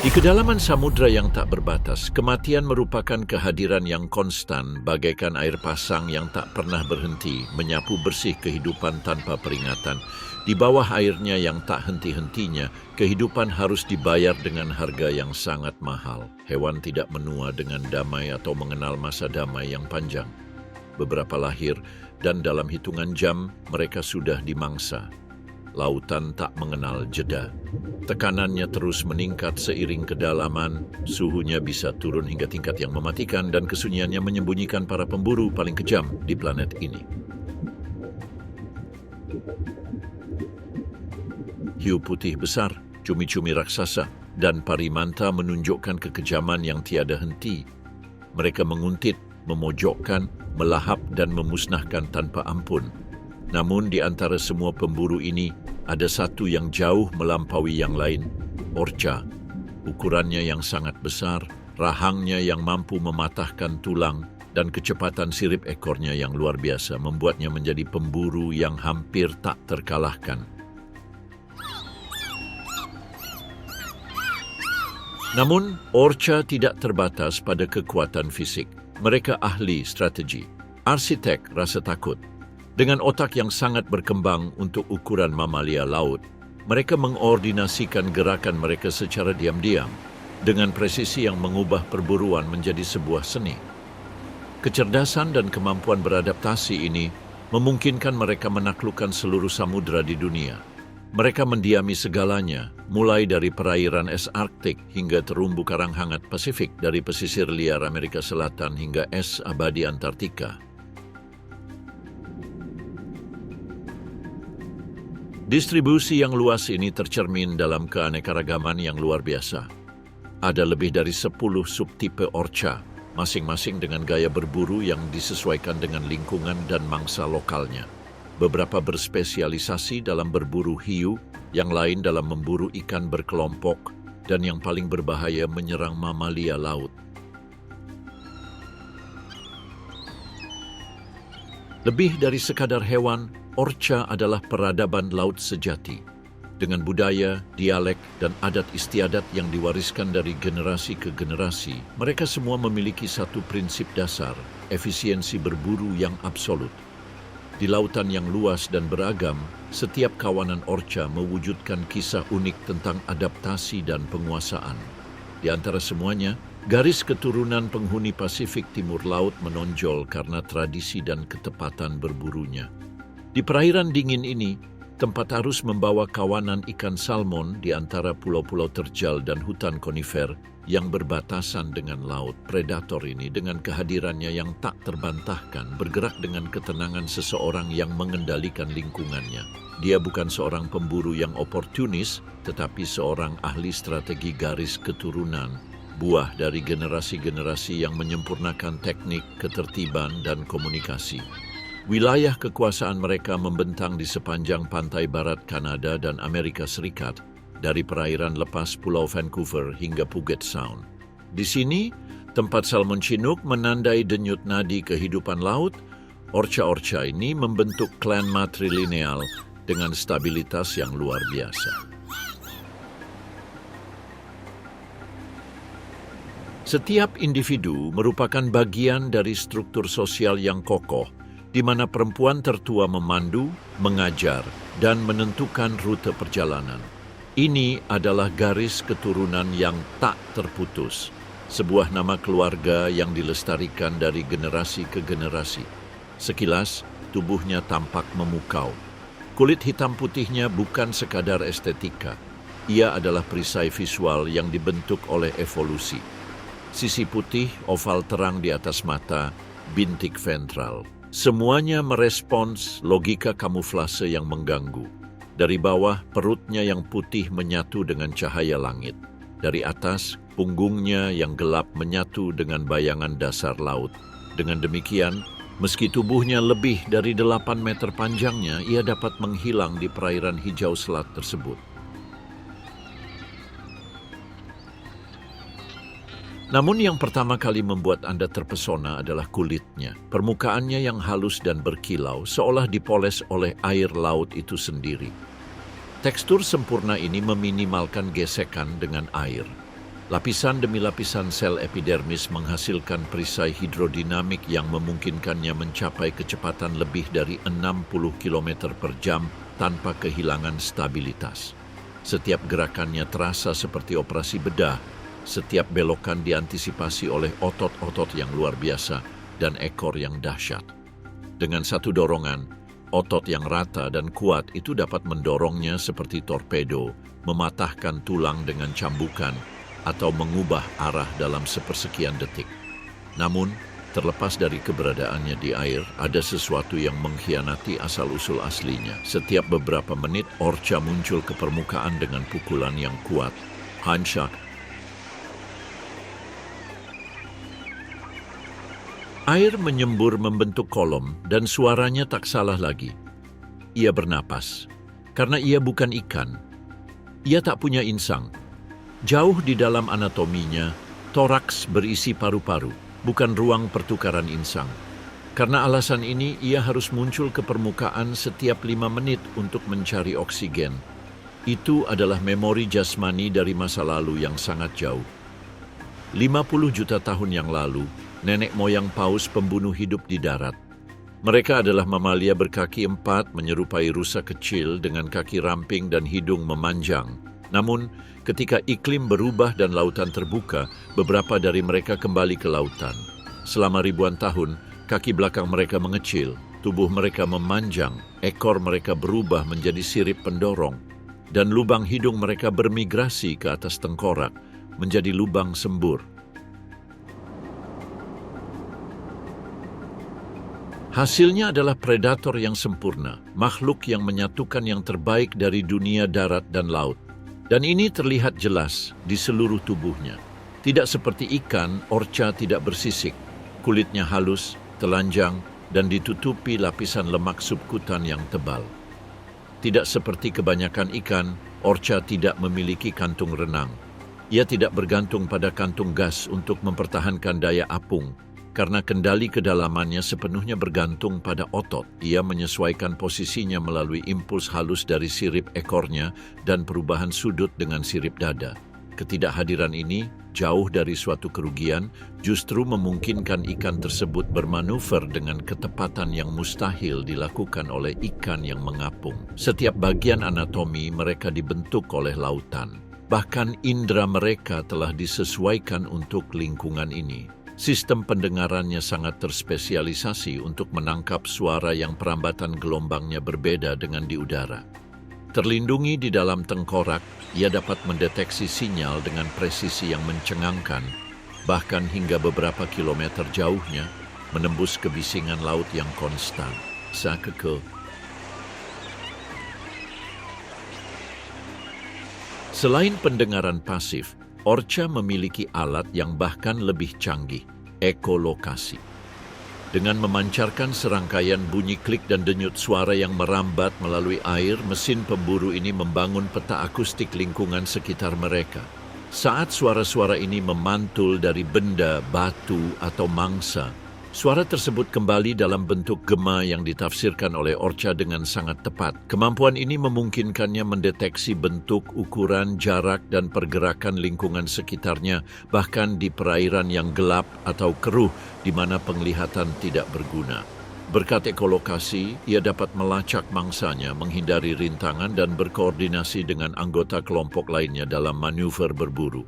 Di kedalaman samudra yang tak berbatas, kematian merupakan kehadiran yang konstan, bagaikan air pasang yang tak pernah berhenti, menyapu bersih kehidupan tanpa peringatan. Di bawah airnya yang tak henti-hentinya, kehidupan harus dibayar dengan harga yang sangat mahal. Hewan tidak menua dengan damai atau mengenal masa damai yang panjang. Beberapa lahir, dan dalam hitungan jam mereka sudah dimangsa. Lautan tak mengenal jeda. Tekanannya terus meningkat seiring kedalaman, suhunya bisa turun hingga tingkat yang mematikan dan kesunyiannya menyembunyikan para pemburu paling kejam di planet ini. Hiu putih besar, cumi-cumi raksasa, dan parimanta menunjukkan kekejaman yang tiada henti. Mereka menguntit, memojokkan, melahap, dan memusnahkan tanpa ampun. Namun di antara semua pemburu ini, ada satu yang jauh melampaui yang lain, orca. Ukurannya yang sangat besar, rahangnya yang mampu mematahkan tulang, dan kecepatan sirip ekornya yang luar biasa membuatnya menjadi pemburu yang hampir tak terkalahkan. Namun, orca tidak terbatas pada kekuatan fisik. Mereka ahli strategi, arsitek rasa takut. Dengan otak yang sangat berkembang untuk ukuran mamalia laut, mereka mengordinasikan gerakan mereka secara diam-diam, dengan presisi yang mengubah perburuan menjadi sebuah seni. Kecerdasan dan kemampuan beradaptasi ini memungkinkan mereka menaklukkan seluruh samudra di dunia. Mereka mendiami segalanya, mulai dari perairan es Arktik hingga terumbu karang hangat Pasifik, dari pesisir liar Amerika Selatan hingga es abadi Antartika. Distribusi yang luas ini tercermin dalam keanekaragaman yang luar biasa. Ada lebih dari 10 subtipe orca, masing-masing dengan gaya berburu yang disesuaikan dengan lingkungan dan mangsa lokalnya. Beberapa berspesialisasi dalam berburu hiu, yang lain dalam memburu ikan berkelompok, dan yang paling berbahaya menyerang mamalia laut. Lebih dari sekadar hewan, orca adalah peradaban laut sejati, dengan budaya, dialek, dan adat istiadat yang diwariskan dari generasi ke generasi. Mereka semua memiliki satu prinsip dasar, efisiensi berburu yang absolut. Di lautan yang luas dan beragam, setiap kawanan orca mewujudkan kisah unik tentang adaptasi dan penguasaan. Di antara semuanya, garis keturunan penghuni Pasifik Timur Laut menonjol karena tradisi dan ketepatan berburunya. Di perairan dingin ini, tempat arus membawa kawanan ikan salmon di antara pulau-pulau terjal dan hutan konifer yang berbatasan dengan laut. Predator ini dengan kehadirannya yang tak terbantahkan bergerak dengan ketenangan seseorang yang mengendalikan lingkungannya. Dia bukan seorang pemburu yang oportunis, tetapi seorang ahli strategi garis keturunan, buah dari generasi-generasi yang menyempurnakan teknik, ketertiban, dan komunikasi. Wilayah kekuasaan mereka membentang di sepanjang pantai barat Kanada dan Amerika Serikat, dari perairan lepas Pulau Vancouver hingga Puget Sound. Di sini, tempat salmon chinook menandai denyut nadi kehidupan laut. Orca-orca ini membentuk klan matrilineal dengan stabilitas yang luar biasa. Setiap individu merupakan bagian dari struktur sosial yang kokoh, di mana perempuan tertua memandu, mengajar, dan menentukan rute perjalanan. Ini adalah garis keturunan yang tak terputus, sebuah nama keluarga yang dilestarikan dari generasi ke generasi. Sekilas, tubuhnya tampak memukau. Kulit hitam putihnya bukan sekadar estetika. Ia adalah perisai visual yang dibentuk oleh evolusi. Sisi putih, oval terang di atas mata, bintik ventral. Semuanya merespons logika kamuflase yang mengganggu. Dari bawah, perutnya yang putih menyatu dengan cahaya langit. Dari atas, punggungnya yang gelap menyatu dengan bayangan dasar laut. Dengan demikian, meski tubuhnya lebih dari 8 meter panjangnya, ia dapat menghilang di perairan hijau selat tersebut. Namun yang pertama kali membuat Anda terpesona adalah kulitnya. Permukaannya yang halus dan berkilau, seolah dipoles oleh air laut itu sendiri. Tekstur sempurna ini meminimalkan gesekan dengan air. Lapisan demi lapisan sel epidermis menghasilkan perisai hidrodinamik yang memungkinkannya mencapai kecepatan lebih dari 60 km per jam tanpa kehilangan stabilitas. Setiap gerakannya terasa seperti operasi bedah, setiap belokan diantisipasi oleh otot-otot yang luar biasa dan ekor yang dahsyat. Dengan satu dorongan, otot yang rata dan kuat itu dapat mendorongnya seperti torpedo, mematahkan tulang dengan cambukan, atau mengubah arah dalam sepersekian detik. Namun, terlepas dari keberadaannya di air, ada sesuatu yang mengkhianati asal-usul aslinya. Setiap beberapa menit, orca muncul ke permukaan dengan pukulan yang kuat. Handshak. Air menyembur membentuk kolom dan suaranya tak salah lagi. Ia bernapas. Karena ia bukan ikan. Ia tak punya insang. Jauh di dalam anatominya, toraks berisi paru-paru, bukan ruang pertukaran insang. Karena alasan ini, ia harus muncul ke permukaan setiap 5 menit untuk mencari oksigen. Itu adalah memori jasmani dari masa lalu yang sangat jauh. 50 juta tahun yang lalu, nenek moyang paus pembunuh hidup di darat. Mereka adalah mamalia berkaki 4 menyerupai rusa kecil dengan kaki ramping dan hidung memanjang. Namun, ketika iklim berubah dan lautan terbuka, beberapa dari mereka kembali ke lautan. Selama ribuan tahun, kaki belakang mereka mengecil, tubuh mereka memanjang, ekor mereka berubah menjadi sirip pendorong, dan lubang hidung mereka bermigrasi ke atas tengkorak, menjadi lubang sembur. Hasilnya adalah predator yang sempurna, makhluk yang menyatukan yang terbaik dari dunia darat dan laut. Dan ini terlihat jelas di seluruh tubuhnya. Tidak seperti ikan, orca tidak bersisik. Kulitnya halus, telanjang, dan ditutupi lapisan lemak subkutan yang tebal. Tidak seperti kebanyakan ikan, orca tidak memiliki kantung renang. Ia tidak bergantung pada kantung gas untuk mempertahankan daya apung. Karena kendali kedalamannya sepenuhnya bergantung pada otot, ia menyesuaikan posisinya melalui impuls halus dari sirip ekornya dan perubahan sudut dengan sirip dada. Ketidakhadiran ini, jauh dari suatu kerugian, justru memungkinkan ikan tersebut bermanuver dengan ketepatan yang mustahil dilakukan oleh ikan yang mengapung. Setiap bagian anatomi mereka dibentuk oleh lautan. Bahkan indera mereka telah disesuaikan untuk lingkungan ini. Sistem pendengarannya sangat terspesialisasi untuk menangkap suara yang perambatan gelombangnya berbeda dengan di udara. Terlindungi di dalam tengkorak, ia dapat mendeteksi sinyal dengan presisi yang mencengangkan, bahkan hingga beberapa kilometer jauhnya, menembus kebisingan laut yang konstan. Sakeke. Selain pendengaran pasif, orca memiliki alat yang bahkan lebih canggih, ekolokasi. Dengan memancarkan serangkaian bunyi klik dan denyut suara yang merambat melalui air, mesin pemburu ini membangun peta akustik lingkungan sekitar mereka. Saat suara-suara ini memantul dari benda, batu, atau mangsa, suara tersebut kembali dalam bentuk gema yang ditafsirkan oleh orca dengan sangat tepat. Kemampuan ini memungkinkannya mendeteksi bentuk, ukuran, jarak, dan pergerakan lingkungan sekitarnya, bahkan di perairan yang gelap atau keruh di mana penglihatan tidak berguna. Berkat ekolokasi, ia dapat melacak mangsanya, menghindari rintangan, dan berkoordinasi dengan anggota kelompok lainnya dalam manuver berburu.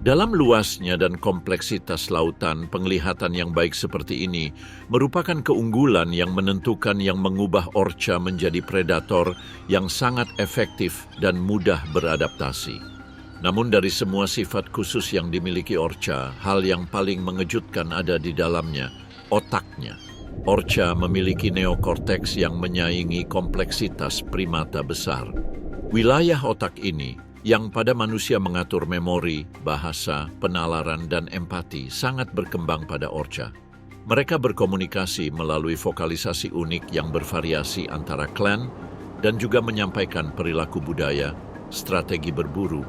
Dalam luasnya dan kompleksitas lautan, penglihatan yang baik seperti ini merupakan keunggulan yang menentukan yang mengubah orca menjadi predator yang sangat efektif dan mudah beradaptasi. Namun dari semua sifat khusus yang dimiliki orca, hal yang paling mengejutkan ada di dalamnya, otaknya. Orca memiliki neokorteks yang menyaingi kompleksitas primata besar. Wilayah otak ini yang pada manusia mengatur memori, bahasa, penalaran, dan empati sangat berkembang pada orca. Mereka berkomunikasi melalui vokalisasi unik yang bervariasi antara klan dan juga menyampaikan perilaku budaya, strategi berburu,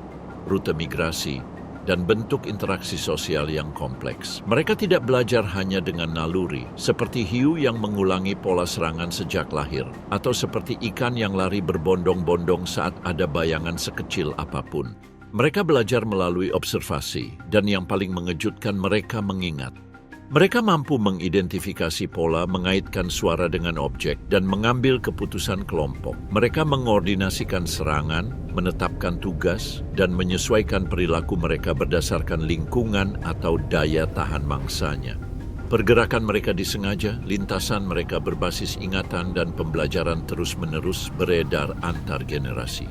rute migrasi, dan bentuk interaksi sosial yang kompleks. Mereka tidak belajar hanya dengan naluri, seperti hiu yang mengulangi pola serangan sejak lahir, atau seperti ikan yang lari berbondong-bondong saat ada bayangan sekecil apapun. Mereka belajar melalui observasi, dan yang paling mengejutkan mereka mengingat. Mereka mampu mengidentifikasi pola, mengaitkan suara dengan objek, dan mengambil keputusan kelompok. Mereka mengordinasikan serangan, menetapkan tugas, dan menyesuaikan perilaku mereka berdasarkan lingkungan atau daya tahan mangsanya. Pergerakan mereka disengaja, lintasan mereka berbasis ingatan, dan pembelajaran terus-menerus beredar antar generasi.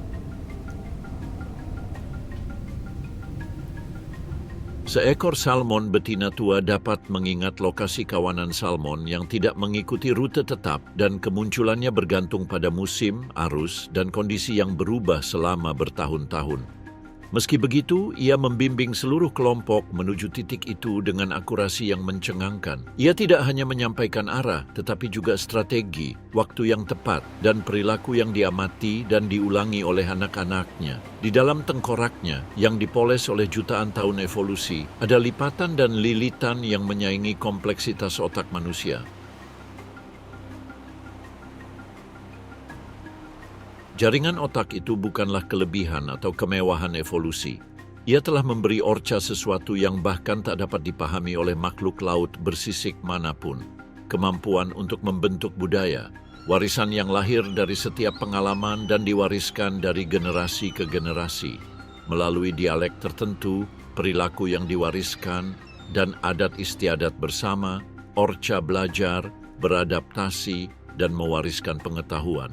Seekor salmon betina tua dapat mengingat lokasi kawanan salmon yang tidak mengikuti rute tetap dan kemunculannya bergantung pada musim, arus, dan kondisi yang berubah selama bertahun-tahun. Meski begitu, ia membimbing seluruh kelompok menuju titik itu dengan akurasi yang mencengangkan. Ia tidak hanya menyampaikan arah, tetapi juga strategi, waktu yang tepat, dan perilaku yang diamati dan diulangi oleh anak-anaknya. Di dalam tengkoraknya, yang dipoles oleh jutaan tahun evolusi, ada lipatan dan lilitan yang menyaingi kompleksitas otak manusia. Jaringan otak itu bukanlah kelebihan atau kemewahan evolusi. Ia telah memberi Orca sesuatu yang bahkan tak dapat dipahami oleh makhluk laut bersisik manapun. Kemampuan untuk membentuk budaya, warisan yang lahir dari setiap pengalaman dan diwariskan dari generasi ke generasi. Melalui dialek tertentu, perilaku yang diwariskan, dan adat istiadat bersama, Orca belajar, beradaptasi, dan mewariskan pengetahuan.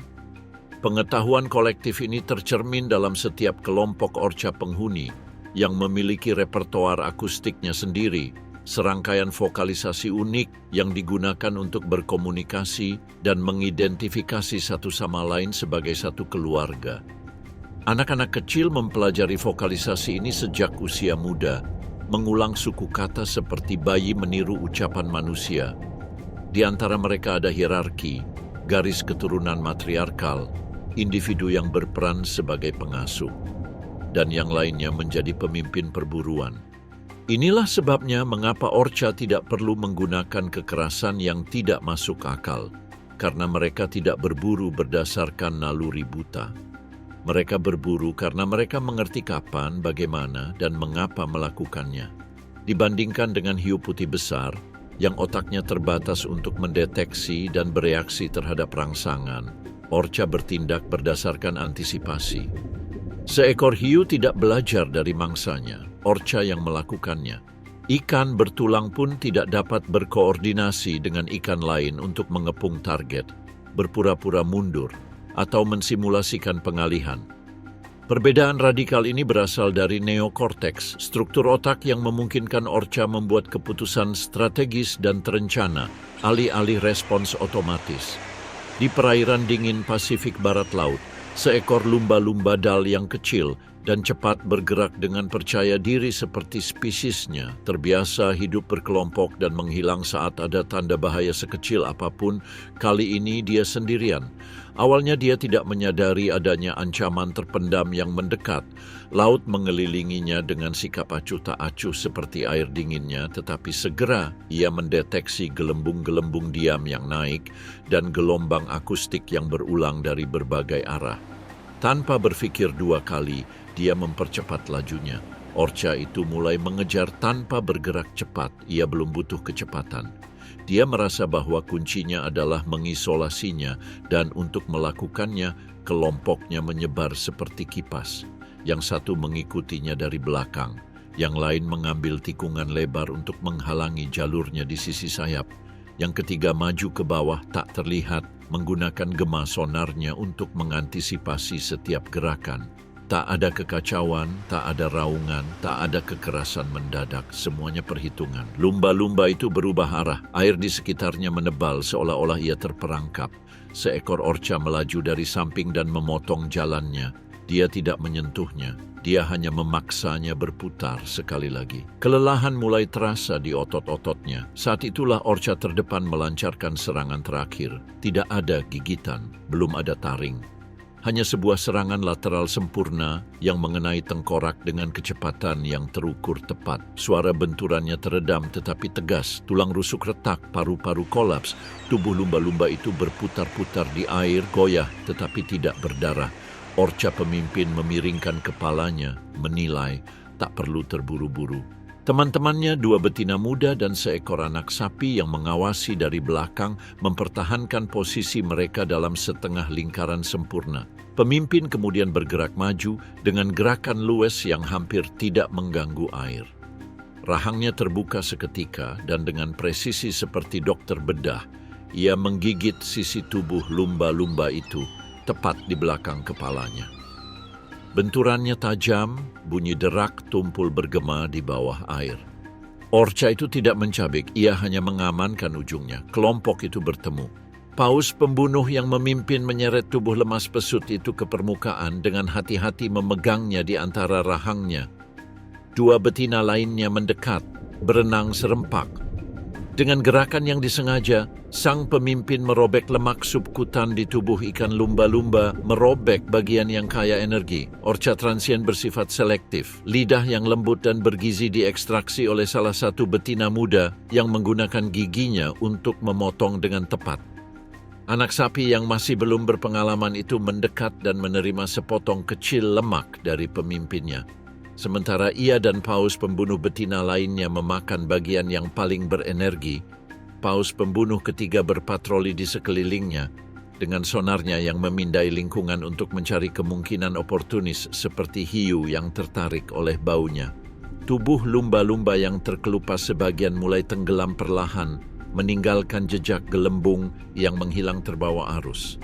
Pengetahuan kolektif ini tercermin dalam setiap kelompok Orca penghuni yang memiliki repertoar akustiknya sendiri, serangkaian vokalisasi unik yang digunakan untuk berkomunikasi dan mengidentifikasi satu sama lain sebagai satu keluarga. Anak-anak kecil mempelajari vokalisasi ini sejak usia muda, mengulang suku kata seperti bayi meniru ucapan manusia. Di antara mereka ada hierarki, garis keturunan matriarkal, individu yang berperan sebagai pengasuh, dan yang lainnya menjadi pemimpin perburuan. Inilah sebabnya mengapa Orca tidak perlu menggunakan kekerasan yang tidak masuk akal, karena mereka tidak berburu berdasarkan naluri buta. Mereka berburu karena mereka mengerti kapan, bagaimana, dan mengapa melakukannya. Dibandingkan dengan hiu putih besar, yang otaknya terbatas untuk mendeteksi dan bereaksi terhadap rangsangan, Orca bertindak berdasarkan antisipasi. Seekor hiu tidak belajar dari mangsanya, Orca yang melakukannya. Ikan bertulang pun tidak dapat berkoordinasi dengan ikan lain untuk mengepung target, berpura-pura mundur, atau mensimulasikan pengalihan. Perbedaan radikal ini berasal dari neokorteks, struktur otak yang memungkinkan Orca membuat keputusan strategis dan terencana, alih-alih respons otomatis. Di perairan dingin Pasifik Barat Laut, seekor lumba-lumba dal yang kecil dan cepat bergerak dengan percaya diri seperti spesiesnya, terbiasa hidup berkelompok dan menghilang saat ada tanda bahaya sekecil apapun. Kali ini dia sendirian. Awalnya dia tidak menyadari adanya ancaman terpendam yang mendekat. Laut mengelilinginya dengan sikap acuh tak acuh seperti air dinginnya, tetapi segera ia mendeteksi gelembung-gelembung diam yang naik dan gelombang akustik yang berulang dari berbagai arah. Tanpa berpikir dua kali, dia mempercepat lajunya. Orca itu mulai mengejar tanpa bergerak cepat, ia belum butuh kecepatan. Dia merasa bahwa kuncinya adalah mengisolasinya, dan untuk melakukannya, kelompoknya menyebar seperti kipas. Yang satu mengikutinya dari belakang, yang lain mengambil tikungan lebar untuk menghalangi jalurnya di sisi sayap. Yang ketiga maju ke bawah tak terlihat, menggunakan gema sonarnya untuk mengantisipasi setiap gerakan. Tak ada kekacauan, tak ada raungan, tak ada kekerasan mendadak, semuanya perhitungan. Lumba-lumba itu berubah arah, air di sekitarnya menebal seolah-olah ia terperangkap. Seekor Orca melaju dari samping dan memotong jalannya. Dia tidak menyentuhnya, dia hanya memaksanya berputar sekali lagi. Kelelahan mulai terasa di otot-ototnya. Saat itulah Orca terdepan melancarkan serangan terakhir. Tidak ada gigitan, belum ada taring. hanya sebuah serangan lateral sempurna yang mengenai tengkorak dengan kecepatan yang terukur tepat. Suara benturannya teredam tetapi tegas, tulang rusuk retak, paru-paru kolaps, tubuh lumba-lumba itu berputar-putar di air, goyah tetapi tidak berdarah. Orca pemimpin memiringkan kepalanya, menilai tak perlu terburu-buru. Teman-temannya, 2 betina muda dan seekor anak sapi yang mengawasi dari belakang, mempertahankan posisi mereka dalam setengah lingkaran sempurna. Pemimpin kemudian bergerak maju dengan gerakan luwes yang hampir tidak mengganggu air. Rahangnya terbuka seketika dan dengan presisi seperti dokter bedah, ia menggigit sisi tubuh lumba-lumba itu tepat di belakang kepalanya. Benturannya tajam, bunyi derak tumpul bergema di bawah air. Orca itu tidak mencabik, ia hanya mengamankan ujungnya. Kelompok itu bertemu. Paus pembunuh yang memimpin menyeret tubuh lemas pesut itu ke permukaan dengan hati-hati memegangnya di antara rahangnya. 2 betina lainnya mendekat, berenang serempak. Dengan gerakan yang disengaja, sang pemimpin merobek lemak subkutan di tubuh ikan lumba-lumba, merobek bagian yang kaya energi. Orca transien bersifat selektif. Lidah yang lembut dan bergizi diekstraksi oleh salah satu betina muda yang menggunakan giginya untuk memotong dengan tepat. Anak sapi yang masih belum berpengalaman itu mendekat dan menerima sepotong kecil lemak dari pemimpinnya. Sementara ia dan paus pembunuh betina lainnya memakan bagian yang paling berenergi, paus pembunuh ketiga berpatroli di sekelilingnya dengan sonarnya yang memindai lingkungan untuk mencari kemungkinan oportunis seperti hiu yang tertarik oleh baunya. Tubuh lumba-lumba yang terkelupas sebagian mulai tenggelam perlahan, meninggalkan jejak gelembung yang menghilang terbawa arus.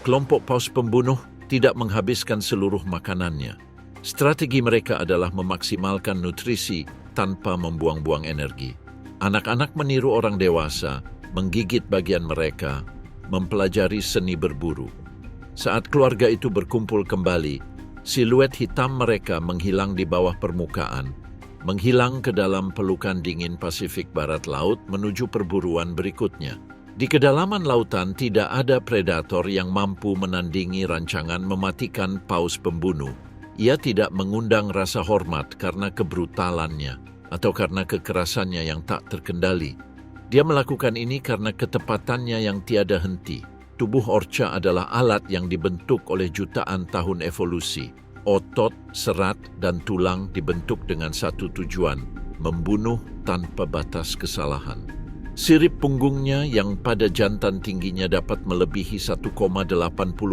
Kelompok paus pembunuh tidak menghabiskan seluruh makanannya. Strategi mereka adalah memaksimalkan nutrisi tanpa membuang-buang energi. Anak-anak meniru orang dewasa, menggigit bagian mereka, mempelajari seni berburu. Saat keluarga itu berkumpul kembali, siluet hitam mereka menghilang di bawah permukaan, menghilang ke dalam pelukan dingin Pasifik Barat Laut menuju perburuan berikutnya. Di kedalaman lautan tidak ada predator yang mampu menandingi rancangan mematikan paus pembunuh. Ia tidak mengundang rasa hormat karena kebrutalannya atau karena kekerasannya yang tak terkendali. Dia melakukan ini karena ketepatannya yang tiada henti. Tubuh orca adalah alat yang dibentuk oleh jutaan tahun evolusi. Otot, serat, dan tulang dibentuk dengan satu tujuan, membunuh tanpa batas kesalahan. Sirip punggungnya yang pada jantan tingginya dapat melebihi 1,80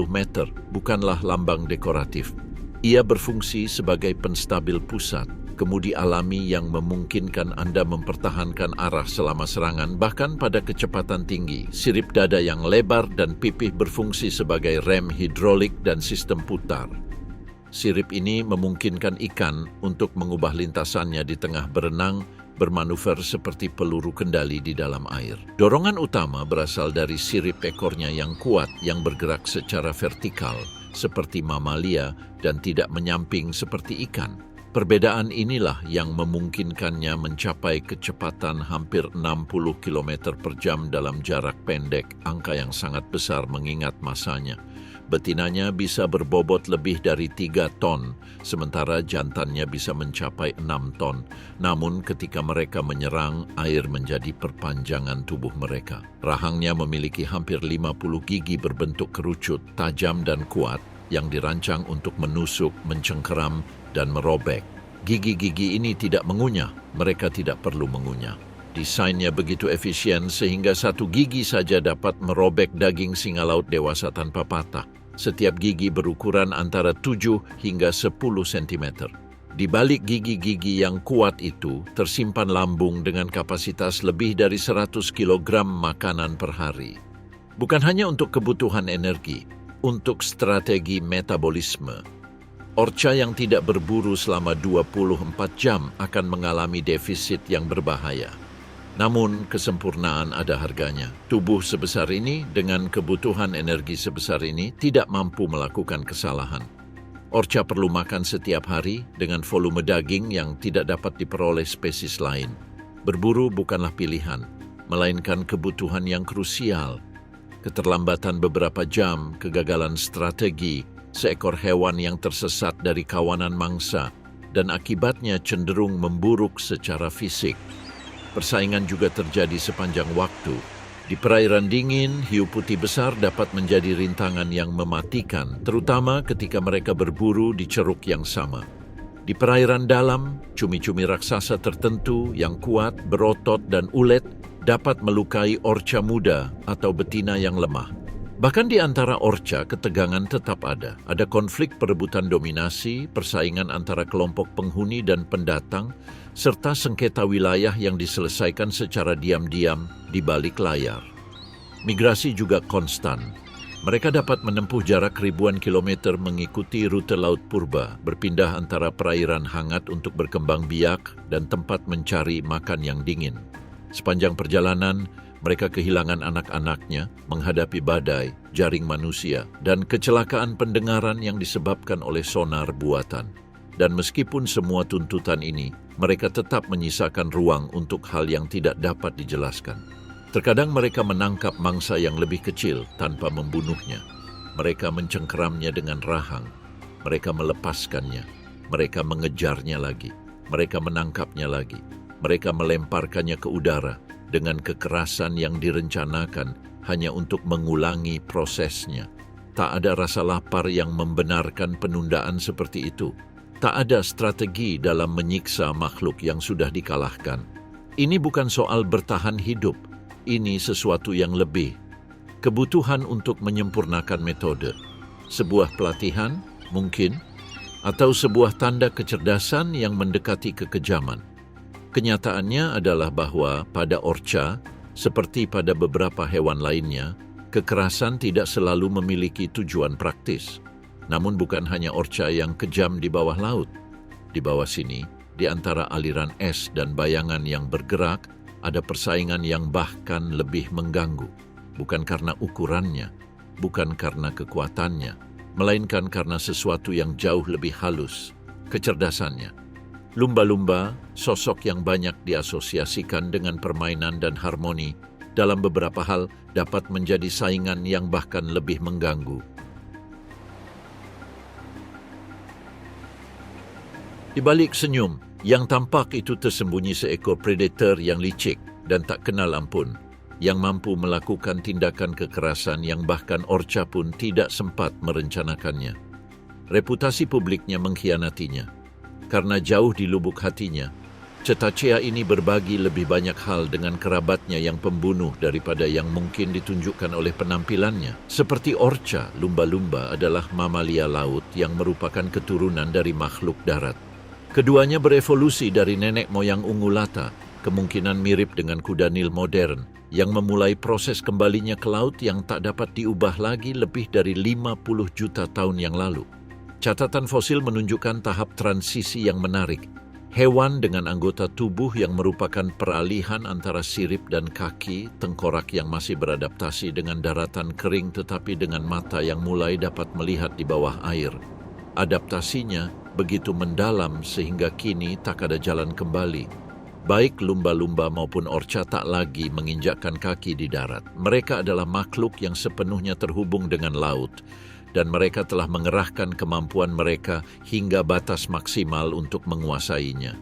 meter bukanlah lambang dekoratif. Ia berfungsi sebagai penstabil pusat, kemudi alami yang memungkinkan Anda mempertahankan arah selama serangan bahkan pada kecepatan tinggi. Sirip dada yang lebar dan pipih berfungsi sebagai rem hidrolik dan sistem putar. Sirip ini memungkinkan ikan untuk mengubah lintasannya di tengah berenang, bermanuver seperti peluru kendali di dalam air. Dorongan utama berasal dari sirip ekornya yang kuat yang bergerak secara vertikal seperti mamalia dan tidak menyamping seperti ikan. Perbedaan inilah yang memungkinkannya mencapai kecepatan hampir 60 km per jam dalam jarak pendek, angka yang sangat besar mengingat masanya. Betinanya bisa berbobot lebih dari 3 ton, sementara jantannya bisa mencapai 6 ton. Namun ketika mereka menyerang, air menjadi perpanjangan tubuh mereka. Rahangnya memiliki hampir 50 gigi berbentuk kerucut, tajam dan kuat, yang dirancang untuk menusuk, mencengkeram, dan merobek. Gigi-gigi ini tidak mengunyah, mereka tidak perlu mengunyah. Desainnya begitu efisien sehingga satu gigi saja dapat merobek daging singa laut dewasa tanpa patah. Setiap gigi berukuran antara 7 hingga 10 cm. Di balik gigi-gigi yang kuat itu tersimpan lambung dengan kapasitas lebih dari 100 kg makanan per hari. Bukan hanya untuk kebutuhan energi, untuk strategi metabolisme. Orca yang tidak berburu selama 24 jam akan mengalami defisit yang berbahaya. Namun, kesempurnaan ada harganya. Tubuh sebesar ini dengan kebutuhan energi sebesar ini tidak mampu melakukan kesalahan. Orca perlu makan setiap hari dengan volume daging yang tidak dapat diperoleh spesies lain. Berburu bukanlah pilihan. melainkan kebutuhan yang krusial. Keterlambatan beberapa jam, kegagalan strategi, seekor hewan yang tersesat dari kawanan mangsa, dan akibatnya cenderung memburuk secara fisik. Persaingan juga terjadi sepanjang waktu. Di perairan dingin, hiu putih besar dapat menjadi rintangan yang mematikan, terutama ketika mereka berburu di ceruk yang sama. Di perairan dalam, cumi-cumi raksasa tertentu yang kuat, berotot, dan ulet dapat melukai orca muda atau betina yang lemah. Bahkan di antara orca, ketegangan tetap ada. Ada konflik perebutan dominasi, persaingan antara kelompok penghuni dan pendatang, serta sengketa wilayah yang diselesaikan secara diam-diam di balik layar. Migrasi juga konstan. Mereka dapat menempuh jarak ribuan kilometer mengikuti rute laut purba, berpindah antara perairan hangat untuk berkembang biak dan tempat mencari makan yang dingin. Sepanjang perjalanan, mereka kehilangan anak-anaknya, menghadapi badai, jaring manusia, dan kecelakaan pendengaran yang disebabkan oleh sonar buatan. Dan meskipun semua tuntutan ini, mereka tetap menyisakan ruang untuk hal yang tidak dapat dijelaskan. Terkadang mereka menangkap mangsa yang lebih kecil tanpa membunuhnya. Mereka mencengkeramnya dengan rahang. Mereka melepaskannya. Mereka mengejarnya lagi. Mereka menangkapnya lagi. Mereka melemparkannya ke udara dengan kekerasan yang direncanakan hanya untuk mengulangi prosesnya. Tak ada rasa lapar yang membenarkan penundaan seperti itu. Tak ada strategi dalam menyiksa makhluk yang sudah dikalahkan. Ini bukan soal bertahan hidup. Ini sesuatu yang lebih. Kebutuhan untuk menyempurnakan metode. Sebuah pelatihan, mungkin, atau sebuah tanda kecerdasan yang mendekati kekejaman. Kenyataannya adalah bahwa pada orca, seperti pada beberapa hewan lainnya, kekerasan tidak selalu memiliki tujuan praktis. Namun bukan hanya orca yang kejam di bawah laut. Di bawah sini, di antara aliran es dan bayangan yang bergerak, ada persaingan yang bahkan lebih mengganggu. Bukan karena ukurannya, bukan karena kekuatannya, melainkan karena sesuatu yang jauh lebih halus, kecerdasannya. Lumba-lumba, sosok yang banyak diasosiasikan dengan permainan dan harmoni, dalam beberapa hal dapat menjadi saingan yang bahkan lebih mengganggu. Di balik senyum, yang tampak itu tersembunyi seekor predator yang licik dan tak kenal ampun, yang mampu melakukan tindakan kekerasan yang bahkan orca pun tidak sempat merencanakannya. Reputasi publiknya mengkhianatinya. Karena jauh di lubuk hatinya, cetacea ini berbagi lebih banyak hal dengan kerabatnya yang pembunuh daripada yang mungkin ditunjukkan oleh penampilannya. Seperti orca, lumba-lumba adalah mamalia laut yang merupakan keturunan dari makhluk darat. Keduanya berevolusi dari nenek moyang ungulata, kemungkinan mirip dengan kuda Nil modern, yang memulai proses kembalinya ke laut yang tak dapat diubah lagi lebih dari 50 juta tahun yang lalu. Catatan fosil menunjukkan tahap transisi yang menarik. Hewan dengan anggota tubuh yang merupakan peralihan antara sirip dan kaki, tengkorak yang masih beradaptasi dengan daratan kering tetapi dengan mata yang mulai dapat melihat di bawah air. Adaptasinya begitu mendalam sehingga kini tak ada jalan kembali. Baik lumba-lumba maupun orca tak lagi menginjakkan kaki di darat. Mereka adalah makhluk yang sepenuhnya terhubung dengan laut, dan mereka telah mengerahkan kemampuan mereka hingga batas maksimal untuk menguasainya.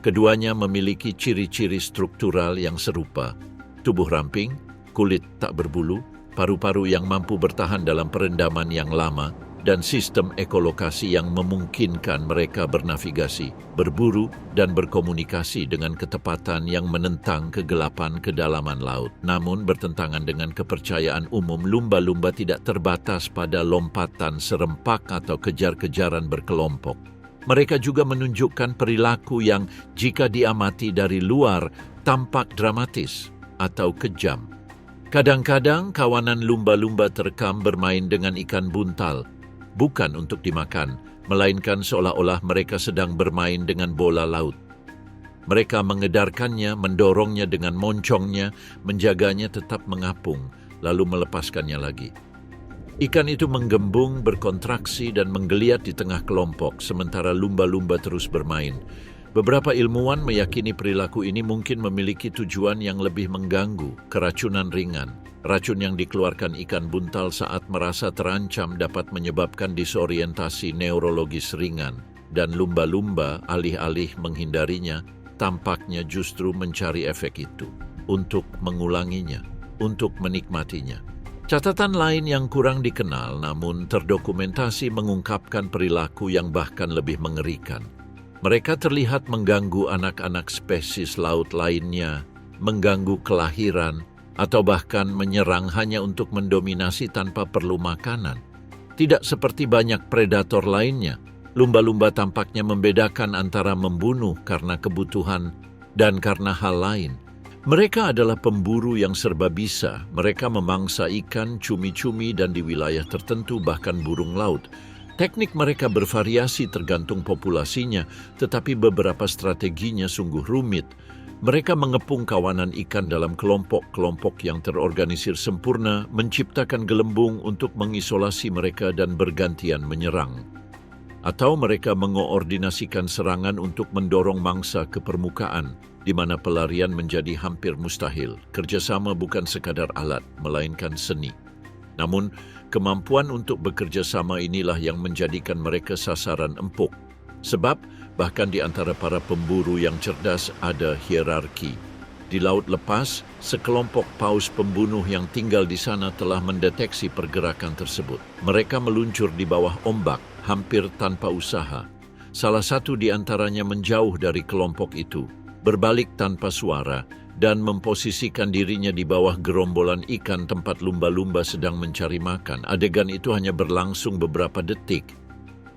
Keduanya memiliki ciri-ciri struktural yang serupa. Tubuh ramping, kulit tak berbulu, paru-paru yang mampu bertahan dalam perendaman yang lama, dan sistem ekolokasi yang memungkinkan mereka bernavigasi, berburu, dan berkomunikasi dengan ketepatan yang menentang kegelapan kedalaman laut. Namun bertentangan dengan kepercayaan umum, lumba-lumba tidak terbatas pada lompatan serempak atau kejar-kejaran berkelompok. Mereka juga menunjukkan perilaku yang jika diamati dari luar tampak dramatis atau kejam. Kadang-kadang kawanan lumba-lumba terekam bermain dengan ikan buntal, bukan untuk dimakan, melainkan seolah-olah mereka sedang bermain dengan bola laut. Mereka mengedarkannya, mendorongnya dengan moncongnya, menjaganya tetap mengapung, lalu melepaskannya lagi. Ikan itu menggembung, berkontraksi, dan menggeliat di tengah kelompok, sementara lumba-lumba terus bermain. Beberapa ilmuwan meyakini perilaku ini mungkin memiliki tujuan yang lebih mengganggu, keracunan ringan. Racun yang dikeluarkan ikan buntal saat merasa terancam dapat menyebabkan disorientasi neurologis ringan, dan lumba-lumba alih-alih menghindarinya, tampaknya justru mencari efek itu, untuk mengulanginya, untuk menikmatinya. Catatan lain yang kurang dikenal namun terdokumentasi mengungkapkan perilaku yang bahkan lebih mengerikan. Mereka terlihat mengganggu anak-anak spesies laut lainnya, mengganggu kelahiran, atau bahkan menyerang hanya untuk mendominasi tanpa perlu makanan. Tidak seperti banyak predator lainnya, lumba-lumba tampaknya membedakan antara membunuh karena kebutuhan dan karena hal lain. Mereka adalah pemburu yang serba bisa. Mereka memangsa ikan, cumi-cumi, dan di wilayah tertentu bahkan burung laut. Teknik mereka bervariasi tergantung populasinya, tetapi beberapa strateginya sungguh rumit. Mereka mengepung kawanan ikan dalam kelompok-kelompok yang terorganisir sempurna, menciptakan gelembung untuk mengisolasi mereka dan bergantian menyerang. Atau mereka mengoordinasikan serangan untuk mendorong mangsa ke permukaan, di mana pelarian menjadi hampir mustahil. Kerjasama bukan sekadar alat, melainkan seni. Namun, kemampuan untuk bekerja sama inilah yang menjadikan mereka sasaran empuk. Sebab, bahkan di antara para pemburu yang cerdas ada hierarki. Di laut lepas, sekelompok paus pembunuh yang tinggal di sana telah mendeteksi pergerakan tersebut. Mereka meluncur di bawah ombak, hampir tanpa usaha. Salah satu di antaranya menjauh dari kelompok itu, berbalik tanpa suara, dan memposisikan dirinya di bawah gerombolan ikan tempat lumba-lumba sedang mencari makan. Adegan itu hanya berlangsung beberapa detik.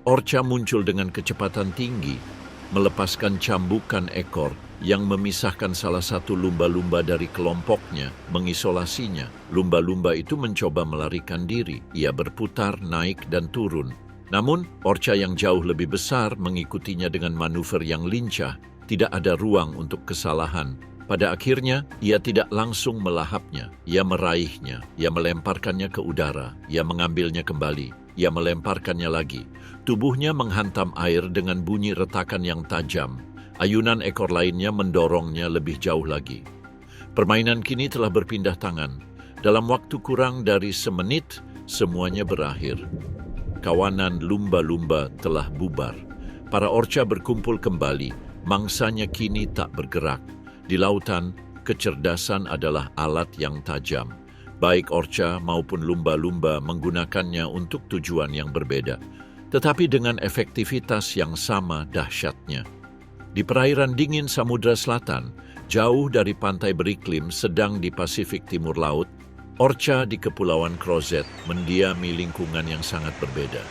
Orca muncul dengan kecepatan tinggi, melepaskan cambukan ekor yang memisahkan salah satu lumba-lumba dari kelompoknya, mengisolasinya. Lumba-lumba itu mencoba melarikan diri. Ia berputar, naik, dan turun. Namun, orca yang jauh lebih besar mengikutinya dengan manuver yang lincah. Tidak ada ruang untuk kesalahan. Pada akhirnya, ia tidak langsung melahapnya. Ia meraihnya, ia melemparkannya ke udara, ia mengambilnya kembali, ia melemparkannya lagi. Tubuhnya menghantam air dengan bunyi retakan yang tajam. Ayunan ekor lainnya mendorongnya lebih jauh lagi. Permainan kini telah berpindah tangan. Dalam waktu kurang dari semenit, semuanya berakhir. Kawanan lumba-lumba telah bubar. Para orca berkumpul kembali. Mangsanya kini tak bergerak. Di lautan, kecerdasan adalah alat yang tajam. Baik orca maupun lumba-lumba menggunakannya untuk tujuan yang berbeda, tetapi dengan efektivitas yang sama dahsyatnya. Di perairan dingin Samudra Selatan, jauh dari pantai beriklim sedang di Pasifik Timur Laut, orca di Kepulauan Crozet mendiami lingkungan yang sangat berbeda.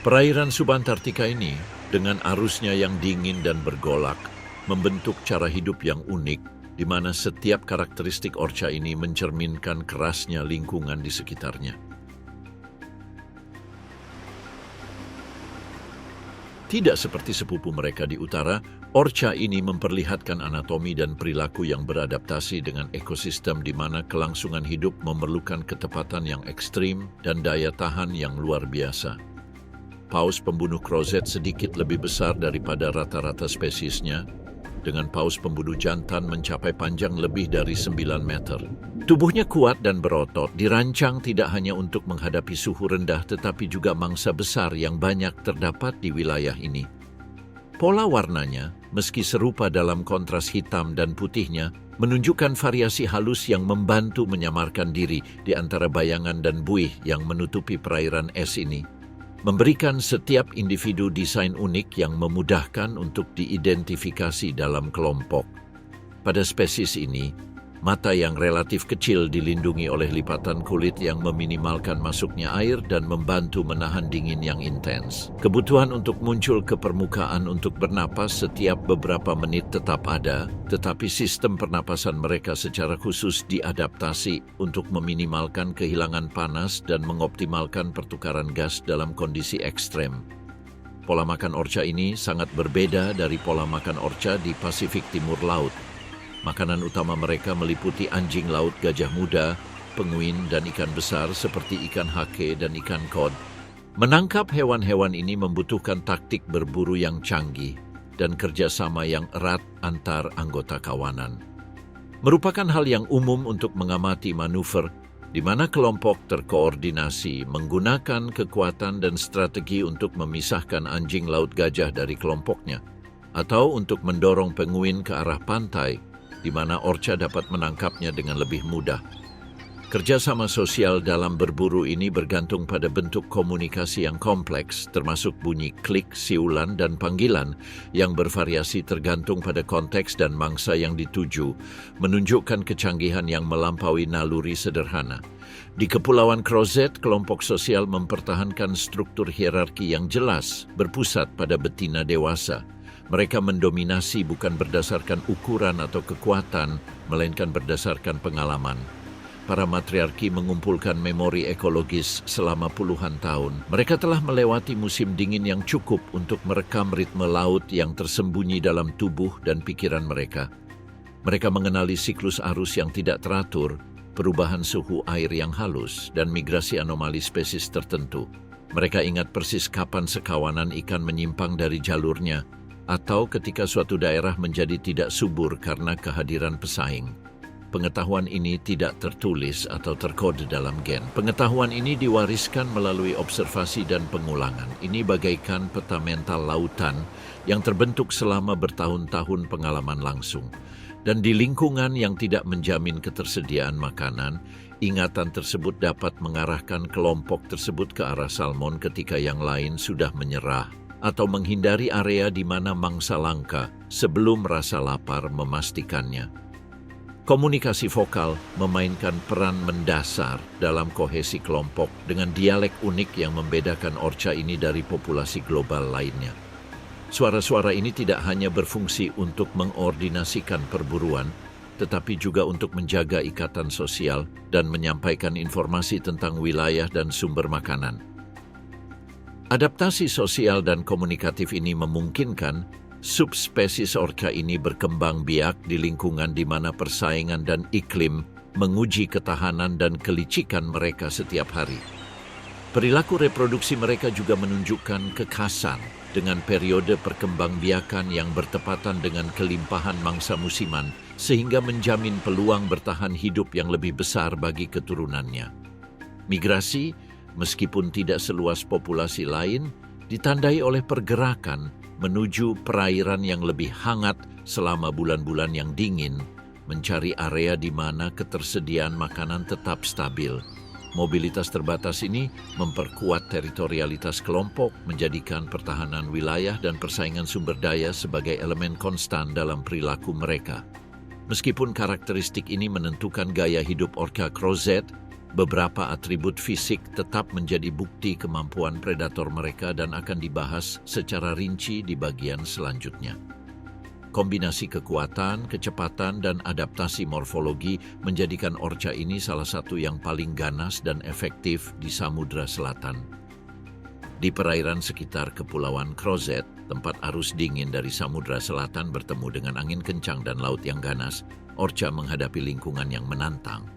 Perairan subantartika ini, dengan arusnya yang dingin dan bergolak, membentuk cara hidup yang unik, di mana setiap karakteristik orca ini mencerminkan kerasnya lingkungan di sekitarnya. Tidak seperti sepupu mereka di utara, orca ini memperlihatkan anatomi dan perilaku yang beradaptasi dengan ekosistem di mana kelangsungan hidup memerlukan ketepatan yang ekstrim dan daya tahan yang luar biasa. Paus pembunuh crozet sedikit lebih besar daripada rata-rata spesiesnya, dengan paus pembunuh jantan mencapai panjang lebih dari 9 meter. Tubuhnya kuat dan berotot, dirancang tidak hanya untuk menghadapi suhu rendah tetapi juga mangsa besar yang banyak terdapat di wilayah ini. Pola warnanya, meski serupa dalam kontras hitam dan putihnya, menunjukkan variasi halus yang membantu menyamarkan diri di antara bayangan dan buih yang menutupi perairan es ini. Memberikan setiap individu desain unik yang memudahkan untuk diidentifikasi dalam kelompok. Pada spesies ini, mata yang relatif kecil dilindungi oleh lipatan kulit yang meminimalkan masuknya air dan membantu menahan dingin yang intens. Kebutuhan untuk muncul ke permukaan untuk bernapas setiap beberapa menit tetap ada, tetapi sistem pernapasan mereka secara khusus diadaptasi untuk meminimalkan kehilangan panas dan mengoptimalkan pertukaran gas dalam kondisi ekstrem. Pola makan orca ini sangat berbeda dari pola makan orca di Pasifik Timur Laut. Makanan utama mereka meliputi anjing laut gajah muda, penguin, dan ikan besar seperti ikan hake dan ikan kod. Menangkap hewan-hewan ini membutuhkan taktik berburu yang canggih. dan kerjasama yang erat antar anggota kawanan. Merupakan hal yang umum untuk mengamati manuver di mana kelompok terkoordinasi menggunakan kekuatan dan strategi untuk memisahkan anjing laut gajah dari kelompoknya, atau untuk mendorong penguin ke arah pantai, di mana orca dapat menangkapnya dengan lebih mudah. Kerjasama sosial dalam berburu ini bergantung pada bentuk komunikasi yang kompleks, termasuk bunyi klik, siulan, dan panggilan yang bervariasi tergantung pada konteks dan mangsa yang dituju, menunjukkan kecanggihan yang melampaui naluri sederhana. Di Kepulauan Crozet, kelompok sosial mempertahankan struktur hierarki yang jelas, berpusat pada betina dewasa. Mereka mendominasi bukan berdasarkan ukuran atau kekuatan, melainkan berdasarkan pengalaman. Para matriarki mengumpulkan memori ekologis selama puluhan tahun. Mereka telah melewati musim dingin yang cukup untuk merekam ritme laut yang tersembunyi dalam tubuh dan pikiran mereka. Mereka mengenali siklus arus yang tidak teratur, perubahan suhu air yang halus, dan migrasi anomali spesies tertentu. Mereka ingat persis kapan sekawanan ikan menyimpang dari jalurnya, atau ketika suatu daerah menjadi tidak subur karena kehadiran pesaing. Pengetahuan ini tidak tertulis atau terkode dalam gen. Pengetahuan ini diwariskan melalui observasi dan pengulangan. Ini bagaikan peta mental lautan yang terbentuk selama bertahun-tahun pengalaman langsung. Dan di lingkungan yang tidak menjamin ketersediaan makanan, ingatan tersebut dapat mengarahkan kelompok tersebut ke arah salmon ketika yang lain sudah menyerah, atau menghindari area di mana mangsa langka sebelum rasa lapar memastikannya. Komunikasi vokal memainkan peran mendasar dalam kohesi kelompok dengan dialek unik yang membedakan orca ini dari populasi global lainnya. Suara-suara ini tidak hanya berfungsi untuk mengordinasikan perburuan, tetapi juga untuk menjaga ikatan sosial dan menyampaikan informasi tentang wilayah dan sumber makanan. Adaptasi sosial dan komunikatif ini memungkinkan subspesies orca ini berkembang biak di lingkungan di mana persaingan dan iklim menguji ketahanan dan kelicikan mereka setiap hari. Perilaku reproduksi mereka juga menunjukkan kekhasan dengan periode perkembangbiakan yang bertepatan dengan kelimpahan mangsa musiman, sehingga menjamin peluang bertahan hidup yang lebih besar bagi keturunannya. Migrasi, meskipun tidak seluas populasi lain, ditandai oleh pergerakan menuju perairan yang lebih hangat selama bulan-bulan yang dingin, mencari area di mana ketersediaan makanan tetap stabil. Mobilitas terbatas ini memperkuat teritorialitas kelompok, menjadikan pertahanan wilayah dan persaingan sumber daya sebagai elemen konstan dalam perilaku mereka. Meskipun karakteristik ini menentukan gaya hidup orca crozet, beberapa atribut fisik tetap menjadi bukti kemampuan predator mereka dan akan dibahas secara rinci di bagian selanjutnya. Kombinasi kekuatan, kecepatan, dan adaptasi morfologi menjadikan orca ini salah satu yang paling ganas dan efektif di Samudra Selatan. Di perairan sekitar Kepulauan Crozet, tempat arus dingin dari Samudra Selatan bertemu dengan angin kencang dan laut yang ganas, orca menghadapi lingkungan yang menantang.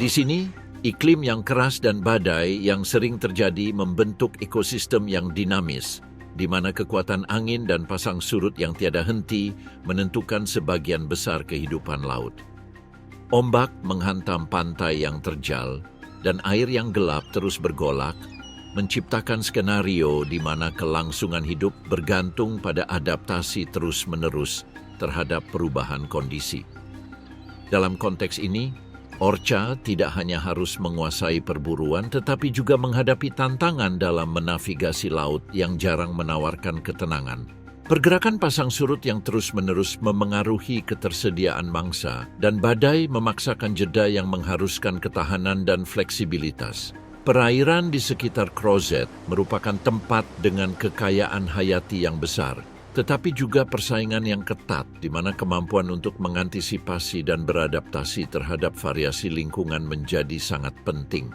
Di sini, iklim yang keras dan badai yang sering terjadi membentuk ekosistem yang dinamis, di mana kekuatan angin dan pasang surut yang tiada henti menentukan sebagian besar kehidupan laut. Ombak menghantam pantai yang terjal, dan air yang gelap terus bergolak, menciptakan skenario di mana kelangsungan hidup bergantung pada adaptasi terus-menerus terhadap perubahan kondisi. Dalam konteks ini, orca tidak hanya harus menguasai perburuan, tetapi juga menghadapi tantangan dalam menavigasi laut yang jarang menawarkan ketenangan. Pergerakan pasang surut yang terus-menerus memengaruhi ketersediaan mangsa, dan badai memaksakan jeda yang mengharuskan ketahanan dan fleksibilitas. Perairan di sekitar Crozet merupakan tempat dengan kekayaan hayati yang besar, tetapi juga persaingan yang ketat di mana kemampuan untuk mengantisipasi dan beradaptasi terhadap variasi lingkungan menjadi sangat penting.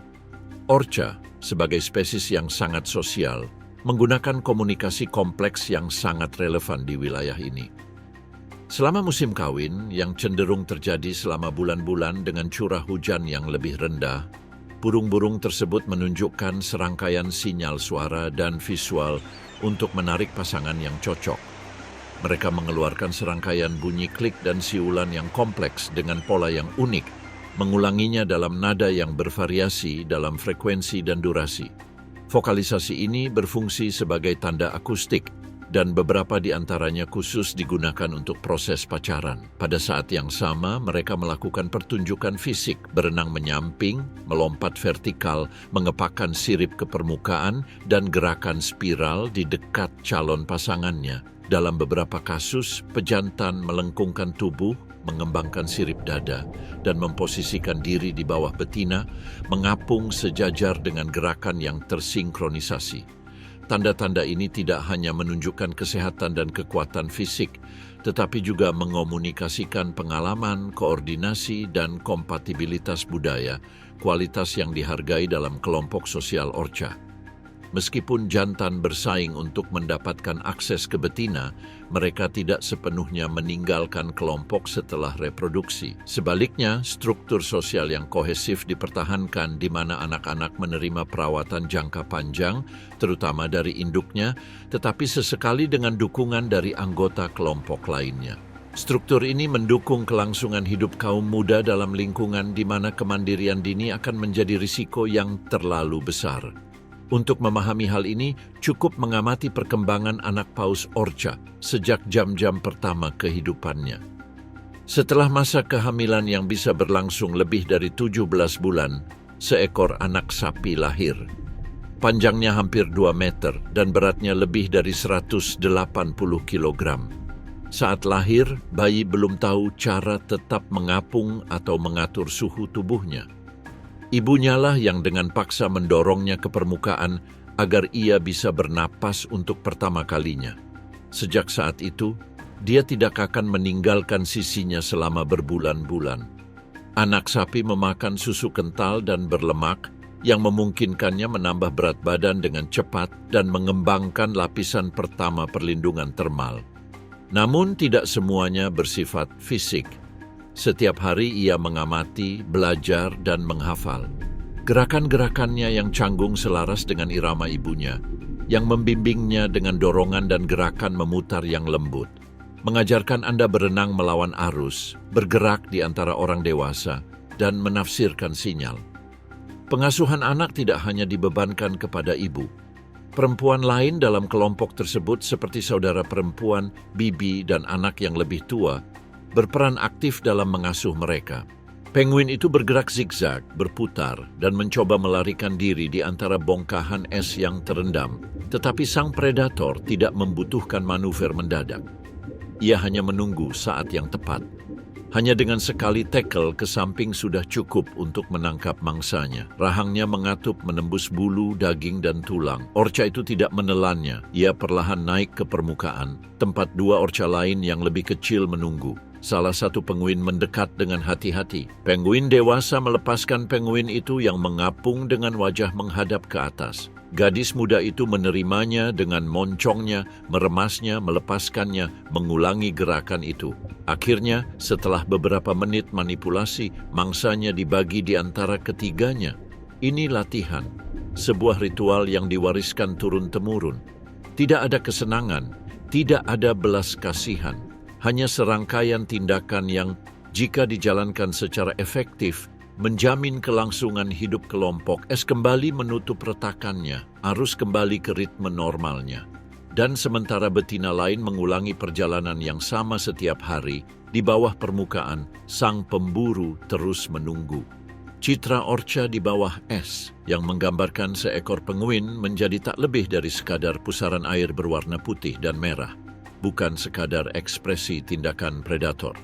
Orca, sebagai spesies yang sangat sosial, menggunakan komunikasi kompleks yang sangat relevan di wilayah ini. Selama musim kawin, yang cenderung terjadi selama bulan-bulan dengan curah hujan yang lebih rendah, Burung-burung tersebut menunjukkan serangkaian sinyal suara dan visual untuk menarik pasangan yang cocok. Mereka mengeluarkan serangkaian bunyi klik dan siulan yang kompleks dengan pola yang unik, mengulanginya dalam nada yang bervariasi dalam frekuensi dan durasi. Vokalisasi ini berfungsi sebagai tanda akustik, dan beberapa di antaranya khusus digunakan untuk proses pacaran. Pada saat yang sama, mereka melakukan pertunjukan fisik, berenang menyamping, melompat vertikal, mengepakkan sirip ke permukaan, dan gerakan spiral di dekat calon pasangannya. Dalam beberapa kasus, pejantan melengkungkan tubuh, mengembangkan sirip dada, dan memposisikan diri di bawah betina, mengapung sejajar dengan gerakan yang tersinkronisasi. Tanda-tanda ini tidak hanya menunjukkan kesehatan dan kekuatan fisik, tetapi juga mengomunikasikan pengalaman, koordinasi, dan kompatibilitas budaya, kualitas yang dihargai dalam kelompok sosial Orca. Meskipun jantan bersaing untuk mendapatkan akses ke betina, mereka tidak sepenuhnya meninggalkan kelompok setelah reproduksi. Sebaliknya, struktur sosial yang kohesif dipertahankan di mana anak-anak menerima perawatan jangka panjang, terutama dari induknya, tetapi sesekali dengan dukungan dari anggota kelompok lainnya. Struktur ini mendukung kelangsungan hidup kaum muda dalam lingkungan di mana kemandirian dini akan menjadi risiko yang terlalu besar. Untuk memahami hal ini, cukup mengamati perkembangan anak paus Orca sejak jam-jam pertama kehidupannya. Setelah masa kehamilan yang bisa berlangsung lebih dari 17 bulan, seekor anak sapi lahir. Panjangnya hampir 2 meter dan beratnya lebih dari 180 kilogram. Saat lahir, bayi belum tahu cara tetap mengapung atau mengatur suhu tubuhnya. Ibunya lah yang dengan paksa mendorongnya ke permukaan agar ia bisa bernapas untuk pertama kalinya. Sejak saat itu, dia tidak akan meninggalkan sisinya selama berbulan-bulan. Anak sapi memakan susu kental dan berlemak yang memungkinkannya menambah berat badan dengan cepat dan mengembangkan lapisan pertama perlindungan termal. Namun tidak semuanya bersifat fisik. Setiap hari ia mengamati, belajar, dan menghafal. Gerakan-gerakannya yang canggung selaras dengan irama ibunya, yang membimbingnya dengan dorongan dan gerakan memutar yang lembut. Mengajarkan Anda berenang melawan arus, bergerak di antara orang dewasa, dan menafsirkan sinyal. Pengasuhan anak tidak hanya dibebankan kepada ibu. Perempuan lain dalam kelompok tersebut seperti saudara perempuan, bibi, dan anak yang lebih tua, berperan aktif dalam mengasuh mereka. Penguin itu bergerak zigzag, berputar, dan mencoba melarikan diri di antara bongkahan es yang terendam. Tetapi sang predator tidak membutuhkan manuver mendadak. Ia hanya menunggu saat yang tepat. Hanya dengan sekali tackle ke samping sudah cukup untuk menangkap mangsanya. Rahangnya mengatup menembus bulu, daging, dan tulang. Orca itu tidak menelannya. Ia perlahan naik ke permukaan. Tempat dua orca lain yang lebih kecil menunggu. Salah satu penguin mendekat dengan hati-hati. Penguin dewasa melepaskan penguin itu yang mengapung dengan wajah menghadap ke atas. Gadis muda itu menerimanya dengan moncongnya, meremasnya, melepaskannya, mengulangi gerakan itu. Akhirnya, setelah beberapa menit manipulasi, mangsanya dibagi di antara ketiganya. Ini latihan, sebuah ritual yang diwariskan turun-temurun. Tidak ada kesenangan, tidak ada belas kasihan. Hanya serangkaian tindakan yang, jika dijalankan secara efektif, menjamin kelangsungan hidup kelompok. Es kembali menutup retakannya, arus kembali ke ritme normalnya. Dan sementara betina lain mengulangi perjalanan yang sama setiap hari, di bawah permukaan, sang pemburu terus menunggu. Citra Orca di bawah es, yang menggambarkan seekor penguin menjadi tak lebih dari sekadar pusaran air berwarna putih dan merah. Bukan sekadar ekspresi tindakan predator.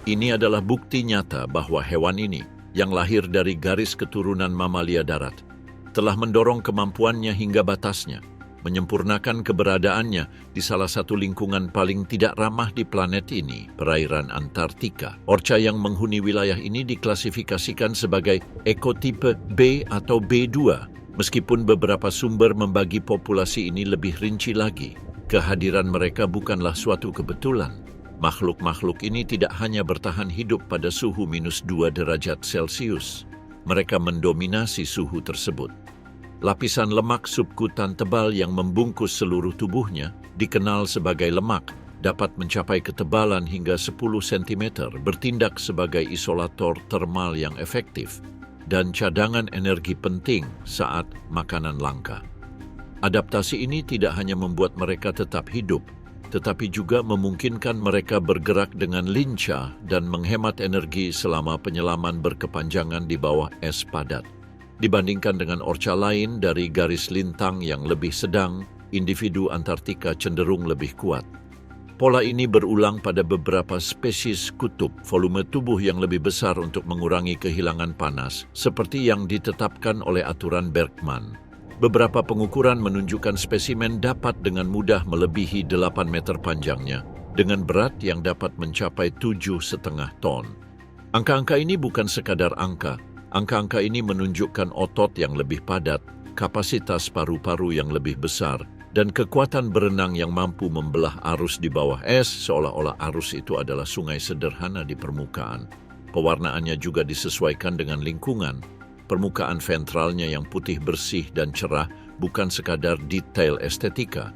Ini adalah bukti nyata bahwa hewan ini, yang lahir dari garis keturunan mamalia darat, telah mendorong kemampuannya hingga batasnya, menyempurnakan keberadaannya di salah satu lingkungan paling tidak ramah di planet ini, perairan Antartika. Orca yang menghuni wilayah ini diklasifikasikan sebagai ekotipe B atau B2, meskipun beberapa sumber membagi populasi ini lebih rinci lagi. Kehadiran mereka bukanlah suatu kebetulan. Makhluk-makhluk ini tidak hanya bertahan hidup pada suhu -2 derajat Celcius. Mereka mendominasi suhu tersebut. Lapisan lemak subkutan tebal yang membungkus seluruh tubuhnya, dikenal sebagai lemak, dapat mencapai ketebalan hingga 10 cm, bertindak sebagai isolator termal yang efektif, dan cadangan energi penting saat makanan langka. Adaptasi ini tidak hanya membuat mereka tetap hidup, tetapi juga memungkinkan mereka bergerak dengan lincah dan menghemat energi selama penyelaman berkepanjangan di bawah es padat. Dibandingkan dengan orca lain dari garis lintang yang lebih sedang, individu Antartika cenderung lebih kuat. Pola ini berulang pada beberapa spesies kutub, volume tubuh yang lebih besar untuk mengurangi kehilangan panas, seperti yang ditetapkan oleh aturan Bergman. Beberapa pengukuran menunjukkan spesimen dapat dengan mudah melebihi 8 meter panjangnya, dengan berat yang dapat mencapai 7,5 ton. Angka-angka ini bukan sekadar angka. Angka-angka ini menunjukkan otot yang lebih padat, kapasitas paru-paru yang lebih besar, dan kekuatan berenang yang mampu membelah arus di bawah es, seolah-olah arus itu adalah sungai sederhana di permukaan. Pewarnaannya juga disesuaikan dengan lingkungan. Permukaan ventralnya yang putih bersih dan cerah bukan sekadar detail estetika.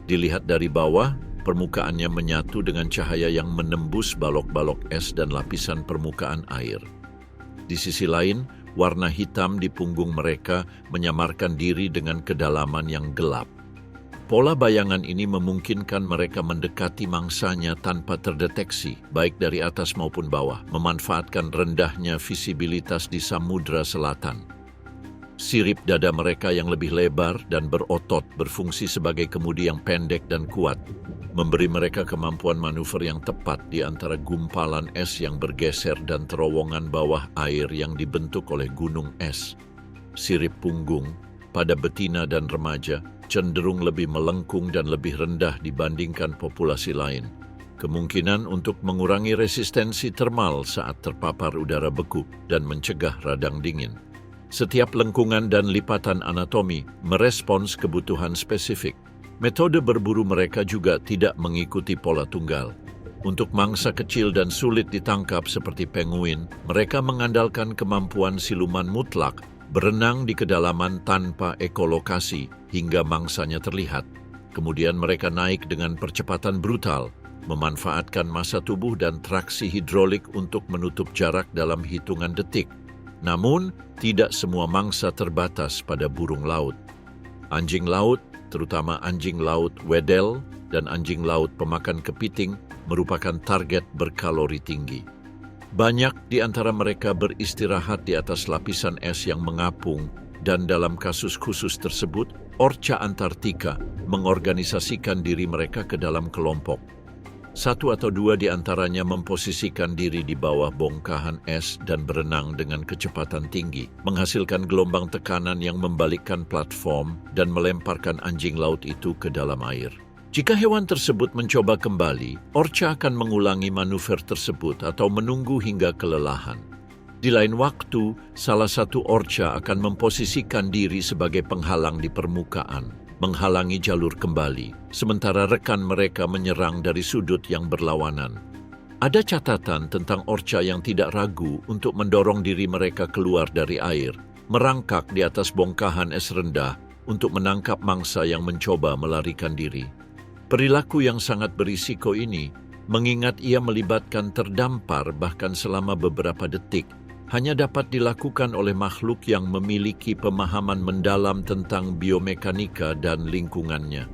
Dilihat dari bawah, permukaannya menyatu dengan cahaya yang menembus balok-balok es dan lapisan permukaan air. Di sisi lain, warna hitam di punggung mereka menyamarkan diri dengan kedalaman yang gelap. Pola bayangan ini memungkinkan mereka mendekati mangsanya tanpa terdeteksi, baik dari atas maupun bawah, memanfaatkan rendahnya visibilitas di Samudra Selatan. Sirip dada mereka yang lebih lebar dan berotot berfungsi sebagai kemudi yang pendek dan kuat, memberi mereka kemampuan manuver yang tepat di antara gumpalan es yang bergeser dan terowongan bawah air yang dibentuk oleh gunung es. Sirip punggung pada betina dan remaja cenderung lebih melengkung dan lebih rendah dibandingkan populasi lain. Kemungkinan untuk mengurangi resistensi termal saat terpapar udara beku dan mencegah radang dingin. Setiap lengkungan dan lipatan anatomi merespons kebutuhan spesifik. Metode berburu mereka juga tidak mengikuti pola tunggal. Untuk mangsa kecil dan sulit ditangkap seperti penguin, mereka mengandalkan kemampuan siluman mutlak, berenang di kedalaman tanpa ekolokasi hingga mangsanya terlihat. Kemudian mereka naik dengan percepatan brutal, memanfaatkan massa tubuh dan traksi hidrolik untuk menutup jarak dalam hitungan detik. Namun, tidak semua mangsa terbatas pada burung laut. Anjing laut, terutama anjing laut wedel dan anjing laut pemakan kepiting, merupakan target berkalori tinggi. Banyak di antara mereka beristirahat di atas lapisan es yang mengapung, dan dalam kasus khusus tersebut, orca Antartika mengorganisasikan diri mereka ke dalam kelompok. 1 atau 2 di antaranya memposisikan diri di bawah bongkahan es dan berenang dengan kecepatan tinggi, menghasilkan gelombang tekanan yang membalikkan platform dan melemparkan anjing laut itu ke dalam air. Jika hewan tersebut mencoba kembali, orca akan mengulangi manuver tersebut atau menunggu hingga kelelahan. Di lain waktu, salah satu orca akan memposisikan diri sebagai penghalang di permukaan, menghalangi jalur kembali, sementara rekan mereka menyerang dari sudut yang berlawanan. Ada catatan tentang orca yang tidak ragu untuk mendorong diri mereka keluar dari air, merangkak di atas bongkahan es rendah untuk menangkap mangsa yang mencoba melarikan diri. Perilaku yang sangat berisiko ini, mengingat ia melibatkan terdampar bahkan selama beberapa detik, hanya dapat dilakukan oleh makhluk yang memiliki pemahaman mendalam tentang biomekanika dan lingkungannya.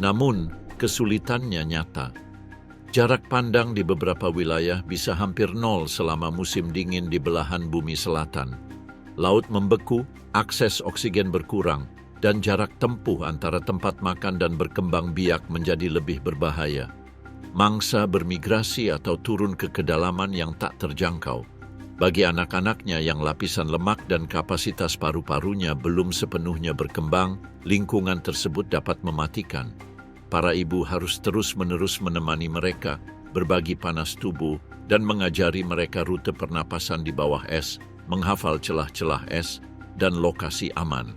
Namun, kesulitannya nyata. Jarak pandang di beberapa wilayah bisa hampir nol selama musim dingin di belahan bumi selatan. Laut membeku, akses oksigen berkurang, dan jarak tempuh antara tempat makan dan berkembang biak menjadi lebih berbahaya. Mangsa bermigrasi atau turun ke kedalaman yang tak terjangkau. Bagi anak-anaknya yang lapisan lemak dan kapasitas paru-parunya belum sepenuhnya berkembang, lingkungan tersebut dapat mematikan. Para ibu harus terus-menerus menemani mereka, berbagi panas tubuh, dan mengajari mereka rute pernapasan di bawah es, menghafal celah-celah es, dan lokasi aman.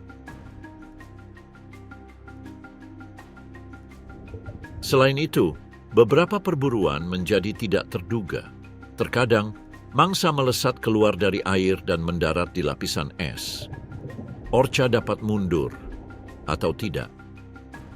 Selain itu, Beberapa perburuan menjadi tidak terduga. Terkadang, mangsa melesat keluar dari air dan mendarat di lapisan es. Orca dapat mundur atau tidak.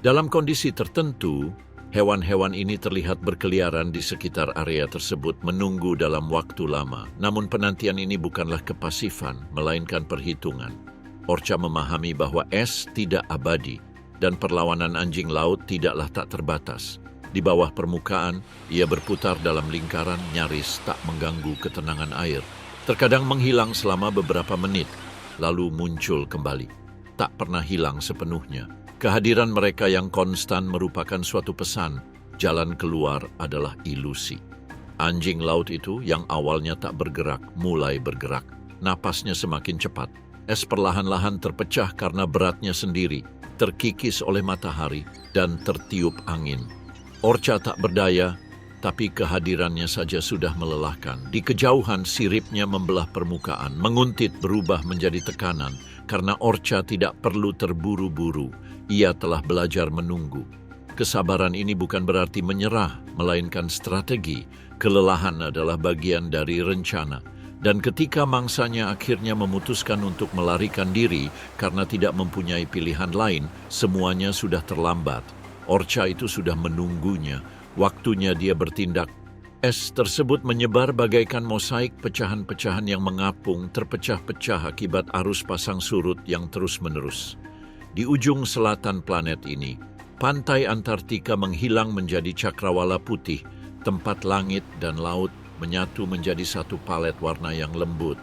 Dalam kondisi tertentu, hewan-hewan ini terlihat berkeliaran di sekitar area tersebut menunggu dalam waktu lama. Namun penantian ini bukanlah kepasifan, melainkan perhitungan. Orca memahami bahwa es tidak abadi dan perlawanan anjing laut tidaklah tak terbatas. Di bawah permukaan, ia berputar dalam lingkaran nyaris tak mengganggu ketenangan air. Terkadang menghilang selama beberapa menit, lalu muncul kembali. Tak pernah hilang sepenuhnya. Kehadiran mereka yang konstan merupakan suatu pesan. Jalan keluar adalah ilusi. Anjing laut itu yang awalnya tak bergerak, mulai bergerak. Napasnya semakin cepat. Es perlahan-lahan terpecah karena beratnya sendiri, terkikis oleh matahari, dan tertiup angin. Orca tak berdaya, tapi kehadirannya saja sudah melelahkan. Di kejauhan siripnya membelah permukaan, menguntit berubah menjadi tekanan. Karena Orca tidak perlu terburu-buru, ia telah belajar menunggu. Kesabaran ini bukan berarti menyerah, melainkan strategi. Kelelahan adalah bagian dari rencana. Dan ketika mangsanya akhirnya memutuskan untuk melarikan diri karena tidak mempunyai pilihan lain, semuanya sudah terlambat. Orca itu sudah menunggunya. Waktunya dia bertindak. Es tersebut menyebar bagaikan mosaik pecahan-pecahan yang mengapung, terpecah-pecah akibat arus pasang surut yang terus-menerus. Di ujung selatan planet ini, pantai Antartika menghilang menjadi cakrawala putih, tempat langit dan laut menyatu menjadi satu palet warna yang lembut.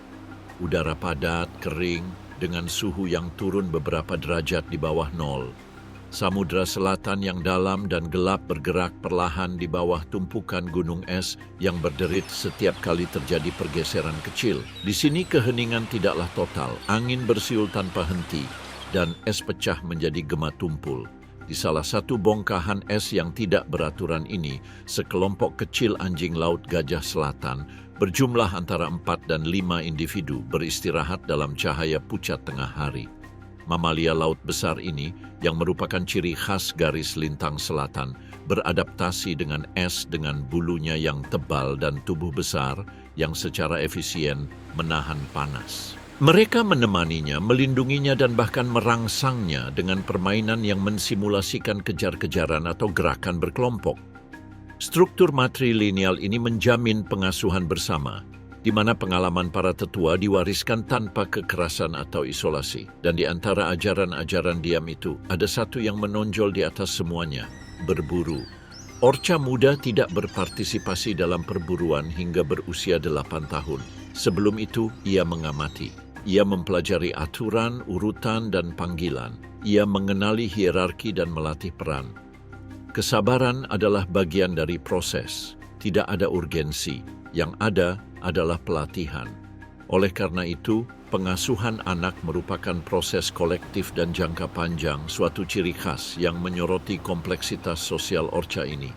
Udara padat, kering, dengan suhu yang turun beberapa derajat di bawah nol. Samudra Selatan yang dalam dan gelap bergerak perlahan di bawah tumpukan gunung es yang berderit setiap kali terjadi pergeseran kecil. Di sini keheningan tidaklah total, angin bersiul tanpa henti, dan es pecah menjadi gema tumpul. Di salah satu bongkahan es yang tidak beraturan ini, sekelompok kecil anjing laut gajah selatan berjumlah antara 4 dan 5 individu beristirahat dalam cahaya pucat tengah hari. Mamalia laut besar ini, yang merupakan ciri khas garis lintang selatan, beradaptasi dengan es dengan bulunya yang tebal dan tubuh besar yang secara efisien menahan panas. Mereka menemaninya, melindunginya dan bahkan merangsangnya dengan permainan yang mensimulasikan kejar-kejaran atau gerakan berkelompok. Struktur matrilineal ini menjamin pengasuhan bersama, di mana pengalaman para tetua diwariskan tanpa kekerasan atau isolasi. Dan di antara ajaran-ajaran diam itu, ada satu yang menonjol di atas semuanya, berburu. Orca muda tidak berpartisipasi dalam perburuan hingga berusia 8 tahun. Sebelum itu, ia mengamati. Ia mempelajari aturan, urutan, dan panggilan. Ia mengenali hierarki dan melatih peran. Kesabaran adalah bagian dari proses. Tidak ada urgensi. Yang ada adalah pelatihan. Oleh karena itu, pengasuhan anak merupakan proses kolektif dan jangka panjang, suatu ciri khas yang menyoroti kompleksitas sosial Orca ini.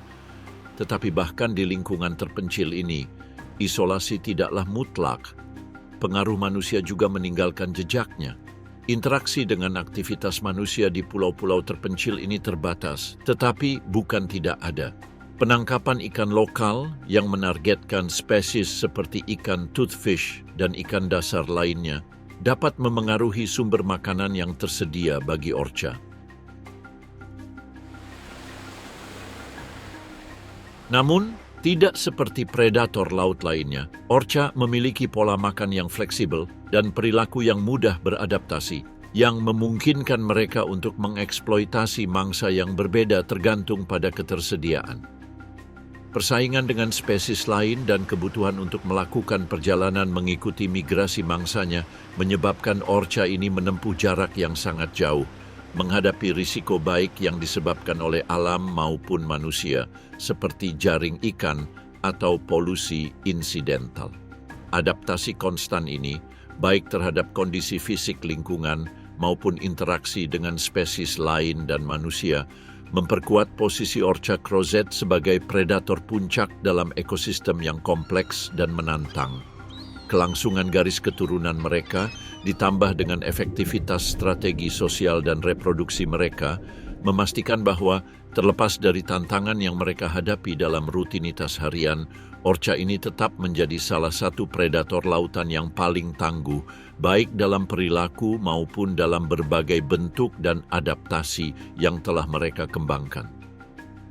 Tetapi bahkan di lingkungan terpencil ini, isolasi tidaklah mutlak. Pengaruh manusia juga meninggalkan jejaknya. Interaksi dengan aktivitas manusia di pulau-pulau terpencil ini terbatas, tetapi bukan tidak ada. Penangkapan ikan lokal yang menargetkan spesies seperti ikan toothfish dan ikan dasar lainnya dapat memengaruhi sumber makanan yang tersedia bagi Orca. Namun, tidak seperti predator laut lainnya, Orca memiliki pola makan yang fleksibel dan perilaku yang mudah beradaptasi, yang memungkinkan mereka untuk mengeksploitasi mangsa yang berbeda tergantung pada ketersediaan. Persaingan dengan spesies lain dan kebutuhan untuk melakukan perjalanan mengikuti migrasi mangsanya menyebabkan Orca ini menempuh jarak yang sangat jauh, menghadapi risiko baik yang disebabkan oleh alam maupun manusia, seperti jaring ikan atau polusi insidental. Adaptasi konstan ini, baik terhadap kondisi fisik lingkungan maupun interaksi dengan spesies lain dan manusia, memperkuat posisi Orca crozet sebagai predator puncak dalam ekosistem yang kompleks dan menantang. Kelangsungan garis keturunan mereka, ditambah dengan efektivitas strategi sosial dan reproduksi mereka, memastikan bahwa terlepas dari tantangan yang mereka hadapi dalam rutinitas harian, orca ini tetap menjadi salah satu predator lautan yang paling tangguh, baik dalam perilaku maupun dalam berbagai bentuk dan adaptasi yang telah mereka kembangkan.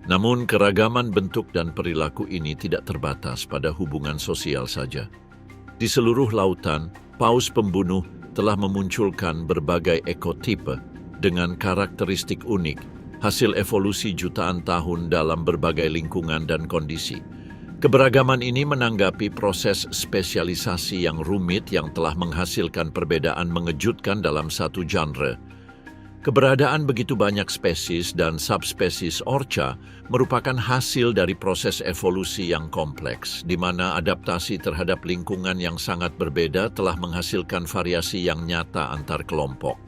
Namun, keragaman bentuk dan perilaku ini tidak terbatas pada hubungan sosial saja. Di seluruh lautan, paus pembunuh telah memunculkan berbagai ekotipe dengan karakteristik unik, hasil evolusi jutaan tahun dalam berbagai lingkungan dan kondisi. Keberagaman ini menanggapi proses spesialisasi yang rumit yang telah menghasilkan perbedaan mengejutkan dalam satu genre. Keberadaan begitu banyak spesies dan subspesies orca merupakan hasil dari proses evolusi yang kompleks, di mana adaptasi terhadap lingkungan yang sangat berbeda telah menghasilkan variasi yang nyata antar kelompok.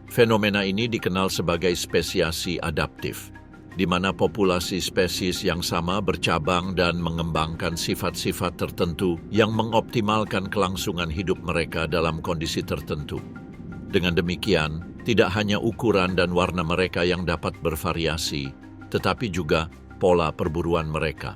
Fenomena ini dikenal sebagai spesiasi adaptif, di mana populasi spesies yang sama bercabang dan mengembangkan sifat-sifat tertentu yang mengoptimalkan kelangsungan hidup mereka dalam kondisi tertentu. Dengan demikian, tidak hanya ukuran dan warna mereka yang dapat bervariasi, tetapi juga pola perburuan mereka.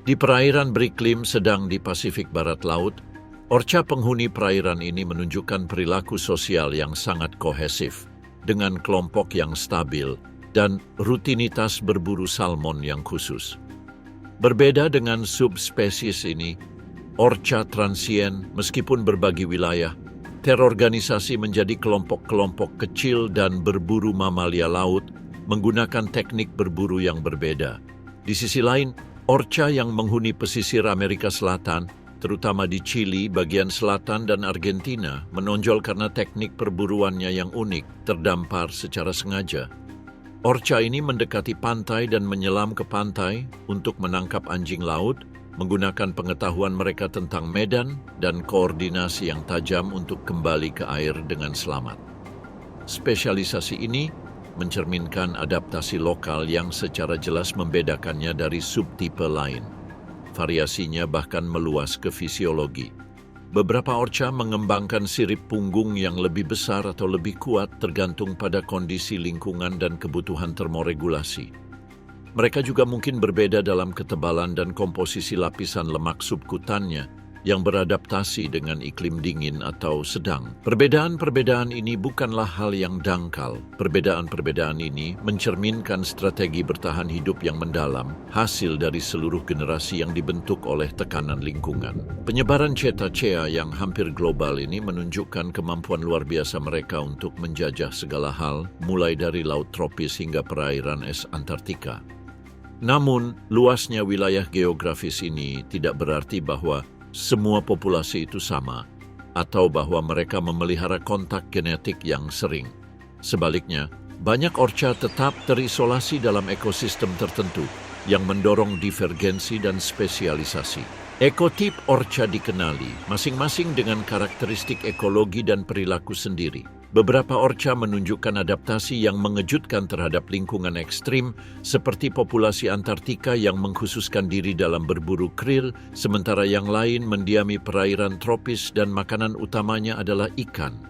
Di perairan beriklim sedang di Pasifik Barat Laut, orca penghuni perairan ini menunjukkan perilaku sosial yang sangat kohesif, dengan kelompok yang stabil dan rutinitas berburu salmon yang khusus. Berbeda dengan subspesies ini, orca transien meskipun berbagi wilayah, terorganisasi menjadi kelompok-kelompok kecil dan berburu mamalia laut menggunakan teknik berburu yang berbeda. Di sisi lain, orca yang menghuni pesisir Amerika Selatan, terutama di Chili, bagian selatan dan Argentina, menonjol karena teknik perburuannya yang unik, terdampar secara sengaja. Orca ini mendekati pantai dan menyelam ke pantai untuk menangkap anjing laut, menggunakan pengetahuan mereka tentang medan dan koordinasi yang tajam untuk kembali ke air dengan selamat. Spesialisasi ini mencerminkan adaptasi lokal yang secara jelas membedakannya dari subtipe lain. Variasinya bahkan meluas ke fisiologi. Beberapa orca mengembangkan sirip punggung yang lebih besar atau lebih kuat tergantung pada kondisi lingkungan dan kebutuhan termoregulasi. Mereka juga mungkin berbeda dalam ketebalan dan komposisi lapisan lemak subkutannya yang beradaptasi dengan iklim dingin atau sedang. Perbedaan-perbedaan ini bukanlah hal yang dangkal. Perbedaan-perbedaan ini mencerminkan strategi bertahan hidup yang mendalam, hasil dari seluruh generasi yang dibentuk oleh tekanan lingkungan. Penyebaran cetacea yang hampir global ini menunjukkan kemampuan luar biasa mereka untuk menjajah segala hal, mulai dari laut tropis hingga perairan es Antartika. Namun, luasnya wilayah geografis ini tidak berarti bahwa semua populasi itu sama, atau bahwa mereka memelihara kontak genetik yang sering. Sebaliknya, banyak orca tetap terisolasi dalam ekosistem tertentu yang mendorong divergensi dan spesialisasi. Ekotip orca dikenali, masing-masing dengan karakteristik ekologi dan perilaku sendiri. Beberapa orca menunjukkan adaptasi yang mengejutkan terhadap lingkungan ekstrim, seperti populasi Antartika yang mengkhususkan diri dalam berburu krill, sementara yang lain mendiami perairan tropis dan makanan utamanya adalah ikan.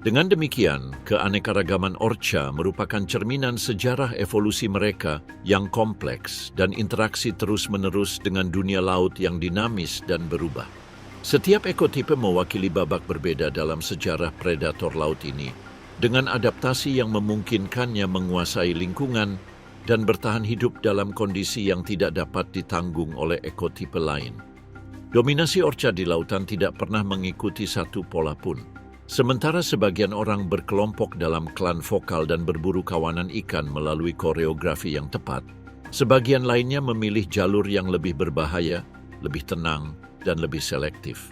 Dengan demikian, keanekaragaman orca merupakan cerminan sejarah evolusi mereka yang kompleks dan interaksi terus-menerus dengan dunia laut yang dinamis dan berubah. Setiap ekotipe mewakili babak berbeda dalam sejarah predator laut ini, dengan adaptasi yang memungkinkannya menguasai lingkungan dan bertahan hidup dalam kondisi yang tidak dapat ditanggung oleh ekotipe lain. Dominasi orca di lautan tidak pernah mengikuti satu pola pun. Sementara sebagian orang berkelompok dalam klan vokal dan berburu kawanan ikan melalui koreografi yang tepat, sebagian lainnya memilih jalur yang lebih berbahaya, lebih tenang, dan lebih selektif.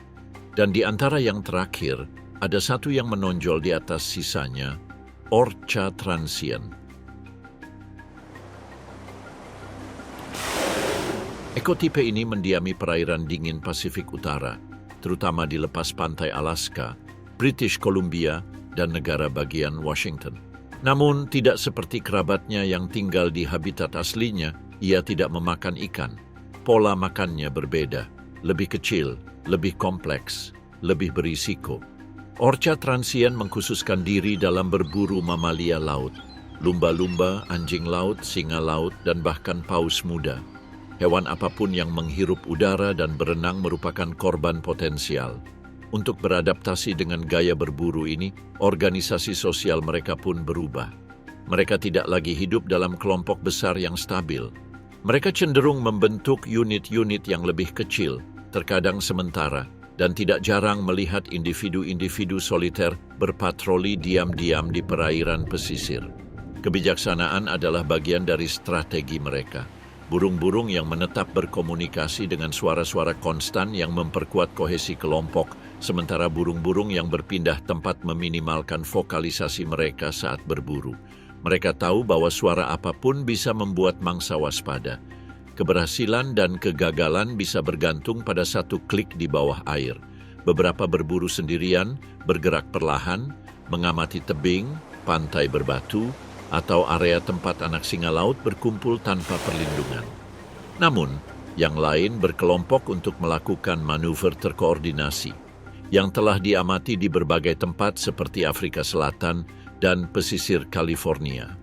Dan di antara yang terakhir, ada satu yang menonjol di atas sisanya, orca transien. Ekotipe ini mendiami perairan dingin Pasifik Utara, terutama di lepas pantai Alaska, British Columbia, dan negara bagian Washington. Namun, tidak seperti kerabatnya yang tinggal di habitat aslinya, ia tidak memakan ikan. Pola makannya berbeda, lebih kecil, lebih kompleks, lebih berisiko. Orca transien mengkhususkan diri dalam berburu mamalia laut. lumba-lumba, anjing laut, singa laut, dan bahkan paus muda. Hewan apapun yang menghirup udara dan berenang merupakan korban potensial. Untuk beradaptasi dengan gaya berburu ini, organisasi sosial mereka pun berubah. Mereka tidak lagi hidup dalam kelompok besar yang stabil. Mereka cenderung membentuk unit-unit yang lebih kecil, terkadang sementara, dan tidak jarang melihat individu-individu soliter berpatroli diam-diam di perairan pesisir. Kebijaksanaan adalah bagian dari strategi mereka. Burung-burung yang menetap berkomunikasi dengan suara-suara konstan yang memperkuat kohesi kelompok, sementara burung-burung yang berpindah tempat meminimalkan vokalisasi mereka saat berburu. Mereka tahu bahwa suara apapun bisa membuat mangsa waspada. Keberhasilan dan kegagalan bisa bergantung pada satu klik di bawah air. Beberapa berburu sendirian, bergerak perlahan, mengamati tebing, pantai berbatu, atau area tempat anak singa laut berkumpul tanpa perlindungan. Namun, yang lain berkelompok untuk melakukan manuver terkoordinasi, yang telah diamati di berbagai tempat seperti Afrika Selatan dan pesisir California.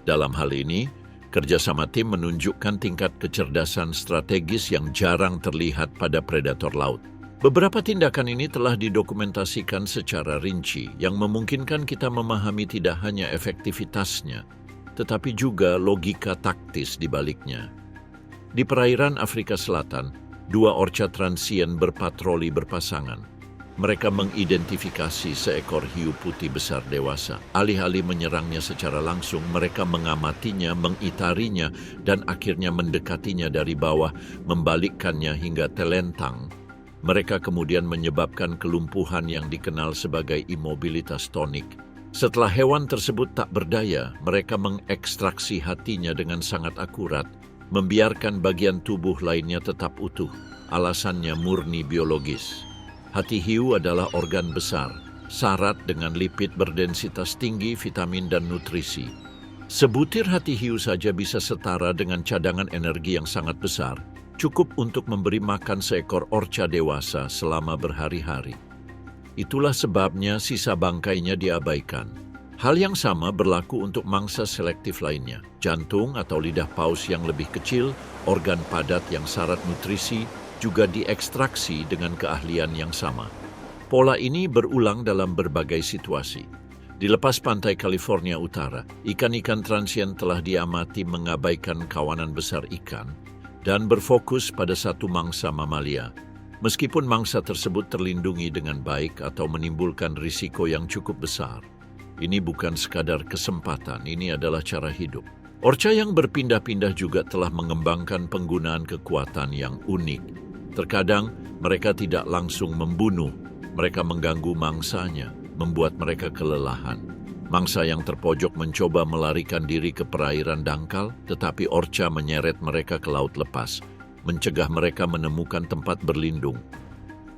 Dalam hal ini, kerjasama tim menunjukkan tingkat kecerdasan strategis yang jarang terlihat pada predator laut. Beberapa tindakan ini telah didokumentasikan secara rinci yang memungkinkan kita memahami tidak hanya efektivitasnya, tetapi juga logika taktis di baliknya. Di perairan Afrika Selatan, dua orca transien berpatroli berpasangan. Mereka mengidentifikasi seekor hiu putih besar dewasa. Alih-alih menyerangnya secara langsung, mereka mengamatinya, mengitarinya, dan akhirnya mendekatinya dari bawah, membalikkannya hingga telentang. Mereka kemudian menyebabkan kelumpuhan yang dikenal sebagai imobilitas tonik. Setelah hewan tersebut tak berdaya, mereka mengekstraksi hatinya dengan sangat akurat, membiarkan bagian tubuh lainnya tetap utuh. Alasannya murni biologis. Hati hiu adalah organ besar, syarat dengan lipid berdensitas tinggi, vitamin, dan nutrisi. Sebutir hati hiu saja bisa setara dengan cadangan energi yang sangat besar, cukup untuk memberi makan seekor orca dewasa selama berhari-hari. Itulah sebabnya sisa bangkainya diabaikan. Hal yang sama berlaku untuk mangsa selektif lainnya, jantung atau lidah paus yang lebih kecil, organ padat yang syarat nutrisi, juga diekstraksi dengan keahlian yang sama. Pola ini berulang dalam berbagai situasi. Di lepas pantai California Utara, ikan-ikan transien telah diamati mengabaikan kawanan besar ikan dan berfokus pada satu mangsa mamalia. Meskipun mangsa tersebut terlindungi dengan baik atau menimbulkan risiko yang cukup besar, ini bukan sekadar kesempatan, ini adalah cara hidup. Orca yang berpindah-pindah juga telah mengembangkan penggunaan kekuatan yang unik. Terkadang mereka tidak langsung membunuh, mereka mengganggu mangsanya, membuat mereka kelelahan. Mangsa yang terpojok mencoba melarikan diri ke perairan dangkal, tetapi orca menyeret mereka ke laut lepas, mencegah mereka menemukan tempat berlindung.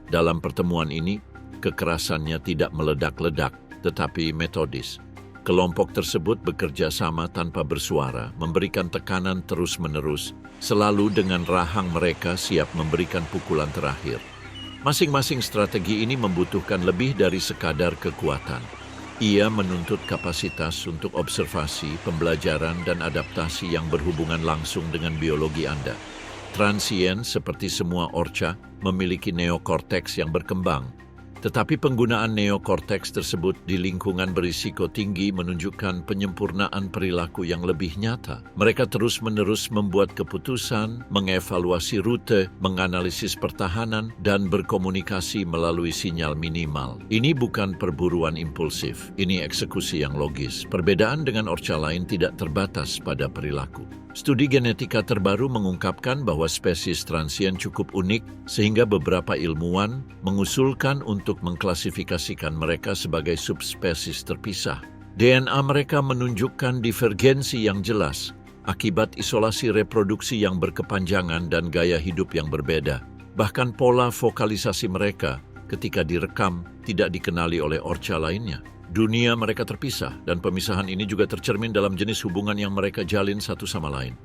Dalam pertemuan ini, kekerasannya tidak meledak-ledak, tetapi metodis. Kelompok tersebut bekerja sama tanpa bersuara, memberikan tekanan terus-menerus, selalu dengan rahang mereka siap memberikan pukulan terakhir. Masing-masing strategi ini membutuhkan lebih dari sekadar kekuatan. Ia menuntut kapasitas untuk observasi, pembelajaran, dan adaptasi yang berhubungan langsung dengan biologi Anda. Transien, seperti semua orca, memiliki neokorteks yang berkembang. Tetapi penggunaan neokorteks tersebut di lingkungan berisiko tinggi menunjukkan penyempurnaan perilaku yang lebih nyata. Mereka terus-menerus membuat keputusan, mengevaluasi rute, menganalisis pertahanan, dan berkomunikasi melalui sinyal minimal. Ini bukan perburuan impulsif, ini eksekusi yang logis. Perbedaan dengan orca lain tidak terbatas pada perilaku. Studi genetika terbaru mengungkapkan bahwa spesies transien cukup unik sehingga beberapa ilmuwan mengusulkan untuk mengklasifikasikan mereka sebagai subspesies terpisah. DNA mereka menunjukkan divergensi yang jelas akibat isolasi reproduksi yang berkepanjangan dan gaya hidup yang berbeda. Bahkan pola vokalisasi mereka ketika direkam tidak dikenali oleh orca lainnya. Dunia mereka terpisah, dan pemisahan ini juga tercermin dalam jenis hubungan yang mereka jalin satu sama lain.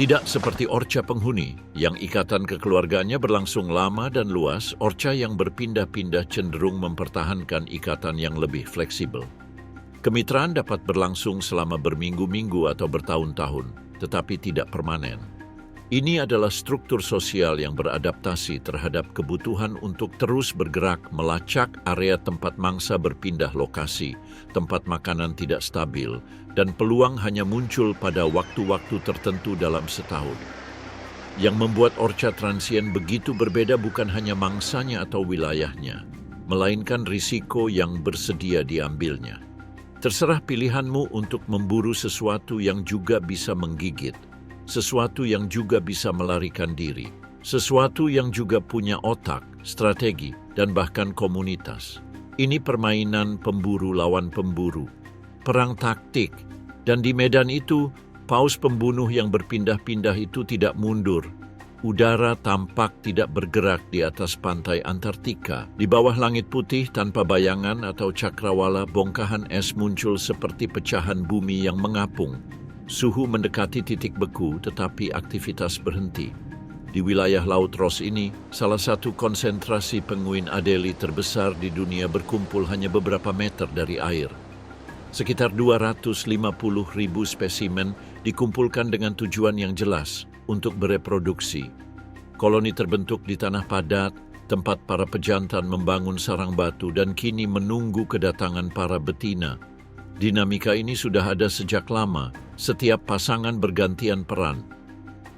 Tidak seperti Orca penghuni, yang ikatan kekeluargaannya berlangsung lama dan luas, Orca yang berpindah-pindah cenderung mempertahankan ikatan yang lebih fleksibel. Kemitraan dapat berlangsung selama berminggu-minggu atau bertahun-tahun, tetapi tidak permanen. Ini adalah struktur sosial yang beradaptasi terhadap kebutuhan untuk terus bergerak melacak area tempat mangsa berpindah lokasi, tempat makanan tidak stabil, dan peluang hanya muncul pada waktu-waktu tertentu dalam setahun. Yang membuat Orca transien begitu berbeda bukan hanya mangsanya atau wilayahnya, melainkan risiko yang bersedia diambilnya. Terserah pilihanmu untuk memburu sesuatu yang juga bisa menggigit, sesuatu yang juga bisa melarikan diri, sesuatu yang juga punya otak, strategi, dan bahkan komunitas. Ini permainan pemburu lawan pemburu, perang taktik, dan di medan itu, paus pembunuh yang berpindah-pindah itu tidak mundur. Udara tampak tidak bergerak di atas pantai Antartika. Di bawah langit putih tanpa bayangan atau cakrawala, bongkahan es muncul seperti pecahan bumi yang mengapung. Suhu mendekati titik beku, tetapi aktivitas berhenti. Di wilayah Laut Ross ini, salah satu konsentrasi penguin Adelie terbesar di dunia berkumpul hanya beberapa meter dari air. Sekitar 250.000 spesimen dikumpulkan dengan tujuan yang jelas untuk bereproduksi. Koloni terbentuk di tanah padat, tempat para pejantan membangun sarang batu dan kini menunggu kedatangan para betina. Dinamika ini sudah ada sejak lama, setiap pasangan bergantian peran.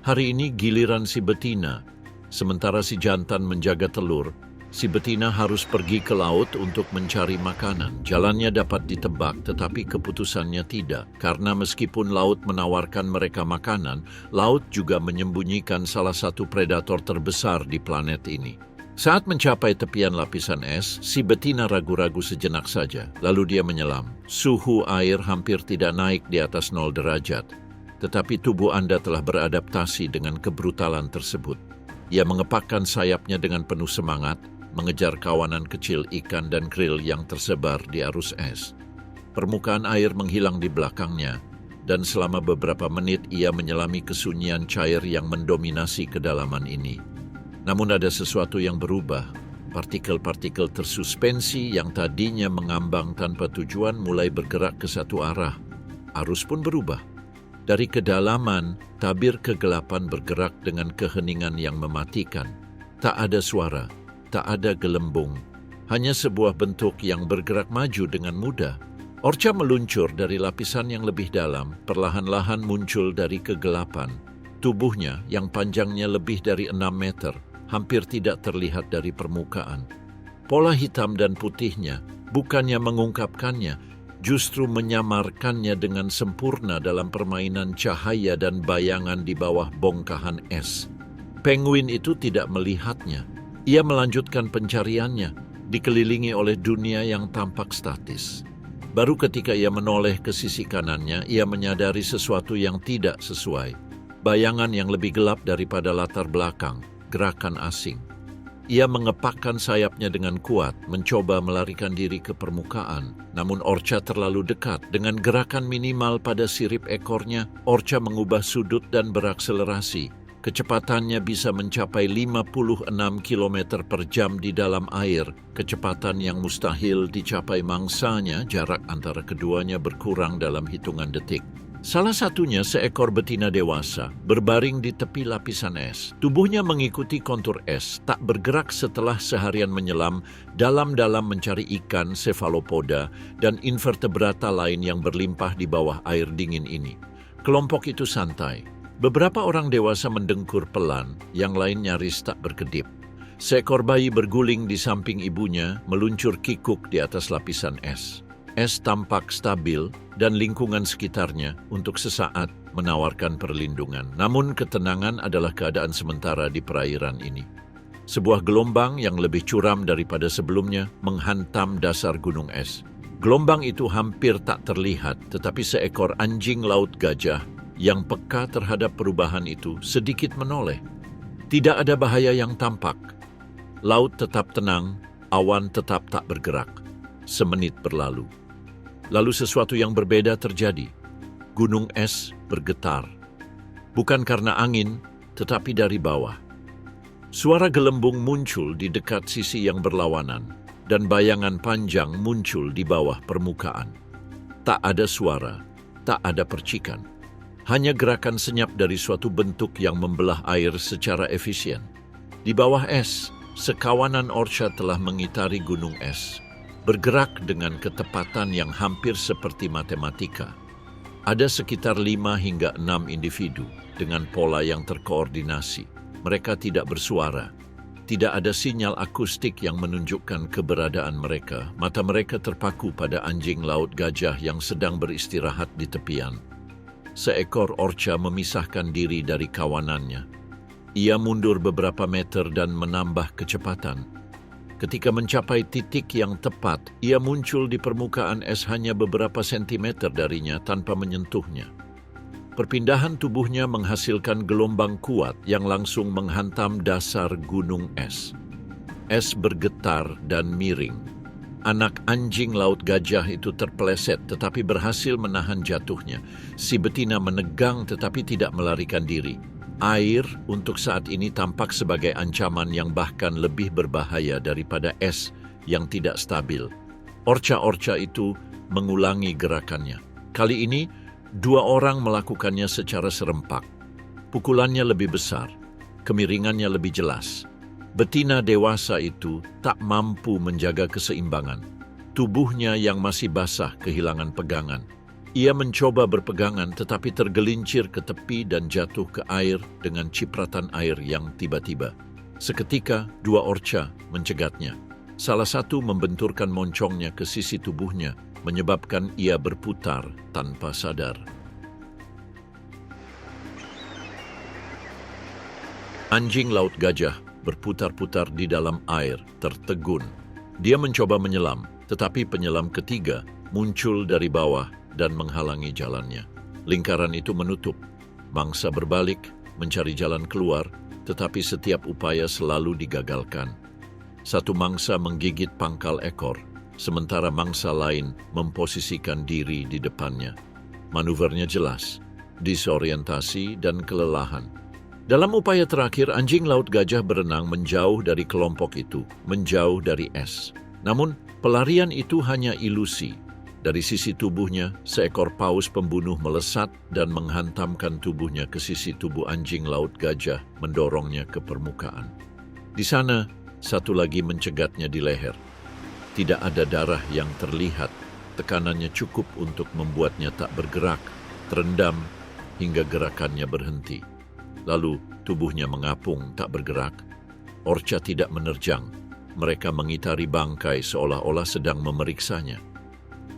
Hari ini giliran si betina, sementara si jantan menjaga telur, si betina harus pergi ke laut untuk mencari makanan. Jalannya dapat ditebak, tetapi keputusannya tidak, karena meskipun laut menawarkan mereka makanan, laut juga menyembunyikan salah satu predator terbesar di planet ini. Saat mencapai tepian lapisan es, si betina ragu-ragu sejenak saja, lalu dia menyelam. Suhu air hampir tidak naik di atas 0 derajat, tetapi tubuh Anda telah beradaptasi dengan kebrutalan tersebut. Ia mengepakkan sayapnya dengan penuh semangat, mengejar kawanan kecil ikan dan krill yang tersebar di arus es. Permukaan air menghilang di belakangnya, dan selama beberapa menit ia menyelami kesunyian cair yang mendominasi kedalaman ini. Namun ada sesuatu yang berubah. Partikel-partikel tersuspensi yang tadinya mengambang tanpa tujuan mulai bergerak ke satu arah. Arus pun berubah. Dari kedalaman, tabir kegelapan bergerak dengan keheningan yang mematikan. Tak ada suara, tak ada gelembung. Hanya sebuah bentuk yang bergerak maju dengan mudah. Orca meluncur dari lapisan yang lebih dalam, perlahan-lahan muncul dari kegelapan. Tubuhnya yang panjangnya lebih dari 6 meter, hampir tidak terlihat dari permukaan. Pola hitam dan putihnya bukannya mengungkapkannya, justru menyamarkannya dengan sempurna dalam permainan cahaya dan bayangan di bawah bongkahan es. Penguin itu tidak melihatnya. Ia melanjutkan pencariannya, dikelilingi oleh dunia yang tampak statis. Baru ketika ia menoleh ke sisi kanannya, ia menyadari sesuatu yang tidak sesuai. Bayangan yang lebih gelap daripada latar belakang. Gerakan asing. Ia mengepakkan sayapnya dengan kuat, mencoba melarikan diri ke permukaan. Namun Orca terlalu dekat. Dengan gerakan minimal pada sirip ekornya, Orca mengubah sudut dan berakselerasi. Kecepatannya bisa mencapai 56 km per jam di dalam air. Kecepatan yang mustahil dicapai mangsanya, jarak antara keduanya berkurang dalam hitungan detik. Salah satunya seekor betina dewasa, berbaring di tepi lapisan es. Tubuhnya mengikuti kontur es, tak bergerak setelah seharian menyelam dalam-dalam mencari ikan, cephalopoda, dan invertebrata lain yang berlimpah di bawah air dingin ini. Kelompok itu santai. Beberapa orang dewasa mendengkur pelan, yang lain nyaris tak berkedip. Seekor bayi berguling di samping ibunya, meluncur kikuk di atas lapisan es. Es tampak stabil dan lingkungan sekitarnya untuk sesaat menawarkan perlindungan. Namun ketenangan adalah keadaan sementara di perairan ini. Sebuah gelombang yang lebih curam daripada sebelumnya menghantam dasar gunung es. Gelombang itu hampir tak terlihat, tetapi seekor anjing laut gajah yang peka terhadap perubahan itu sedikit menoleh. Tidak ada bahaya yang tampak. Laut tetap tenang, awan tetap tak bergerak. Semenit berlalu. Lalu sesuatu yang berbeda terjadi. Gunung es bergetar. bukan karena angin, tetapi dari bawah. Suara gelembung muncul di dekat sisi yang berlawanan, dan bayangan panjang muncul di bawah permukaan. Tak ada suara, tak ada percikan. Hanya gerakan senyap dari suatu bentuk yang membelah air secara efisien. Di bawah es, sekawanan Orca telah mengitari gunung es, bergerak dengan ketepatan yang hampir seperti matematika. Ada sekitar 5 hingga 6 individu dengan pola yang terkoordinasi. Mereka tidak bersuara. Tidak ada sinyal akustik yang menunjukkan keberadaan mereka. Mata mereka terpaku pada anjing laut gajah yang sedang beristirahat di tepian. Seekor Orca memisahkan diri dari kawanannya. Ia mundur beberapa meter dan menambah kecepatan. Ketika mencapai titik yang tepat, ia muncul di permukaan es hanya beberapa sentimeter darinya tanpa menyentuhnya. Perpindahan tubuhnya menghasilkan gelombang kuat yang langsung menghantam dasar gunung es. Es bergetar dan miring. Anak anjing laut gajah itu terpeleset tetapi berhasil menahan jatuhnya. Si betina menegang tetapi tidak melarikan diri. Air untuk saat ini tampak sebagai ancaman yang bahkan lebih berbahaya daripada es yang tidak stabil. Orca-orca itu mengulangi gerakannya. Kali ini, 2 orang melakukannya secara serempak. Pukulannya lebih besar, kemiringannya lebih jelas. Betina dewasa itu tak mampu menjaga keseimbangan. Tubuhnya yang masih basah kehilangan pegangan. Ia mencoba berpegangan tetapi tergelincir ke tepi dan jatuh ke air dengan cipratan air yang tiba-tiba. Seketika, 2 Orca mencegatnya. Salah satu membenturkan moncongnya ke sisi tubuhnya, menyebabkan ia berputar tanpa sadar. Anjing laut gajah berputar-putar di dalam air, tertegun. Dia mencoba menyelam, tetapi penyelam ketiga muncul dari bawah dan menghalangi jalannya. Lingkaran itu menutup. Mangsa berbalik, mencari jalan keluar, tetapi setiap upaya selalu digagalkan. Satu mangsa menggigit pangkal ekor, sementara mangsa lain memposisikan diri di depannya. Manuvernya jelas, disorientasi dan kelelahan. Dalam upaya terakhir, anjing laut gajah berenang menjauh dari kelompok itu, menjauh dari es. Namun, pelarian itu hanya ilusi. Dari sisi tubuhnya, seekor paus pembunuh melesat dan menghantamkan tubuhnya ke sisi tubuh anjing laut gajah, mendorongnya ke permukaan. Di sana, satu lagi mencegatnya di leher. Tidak ada darah yang terlihat, tekanannya cukup untuk membuatnya tak bergerak, terendam, hingga gerakannya berhenti. Lalu tubuhnya mengapung tak bergerak. Orca tidak menerjang. Mereka mengitari bangkai seolah-olah sedang memeriksanya.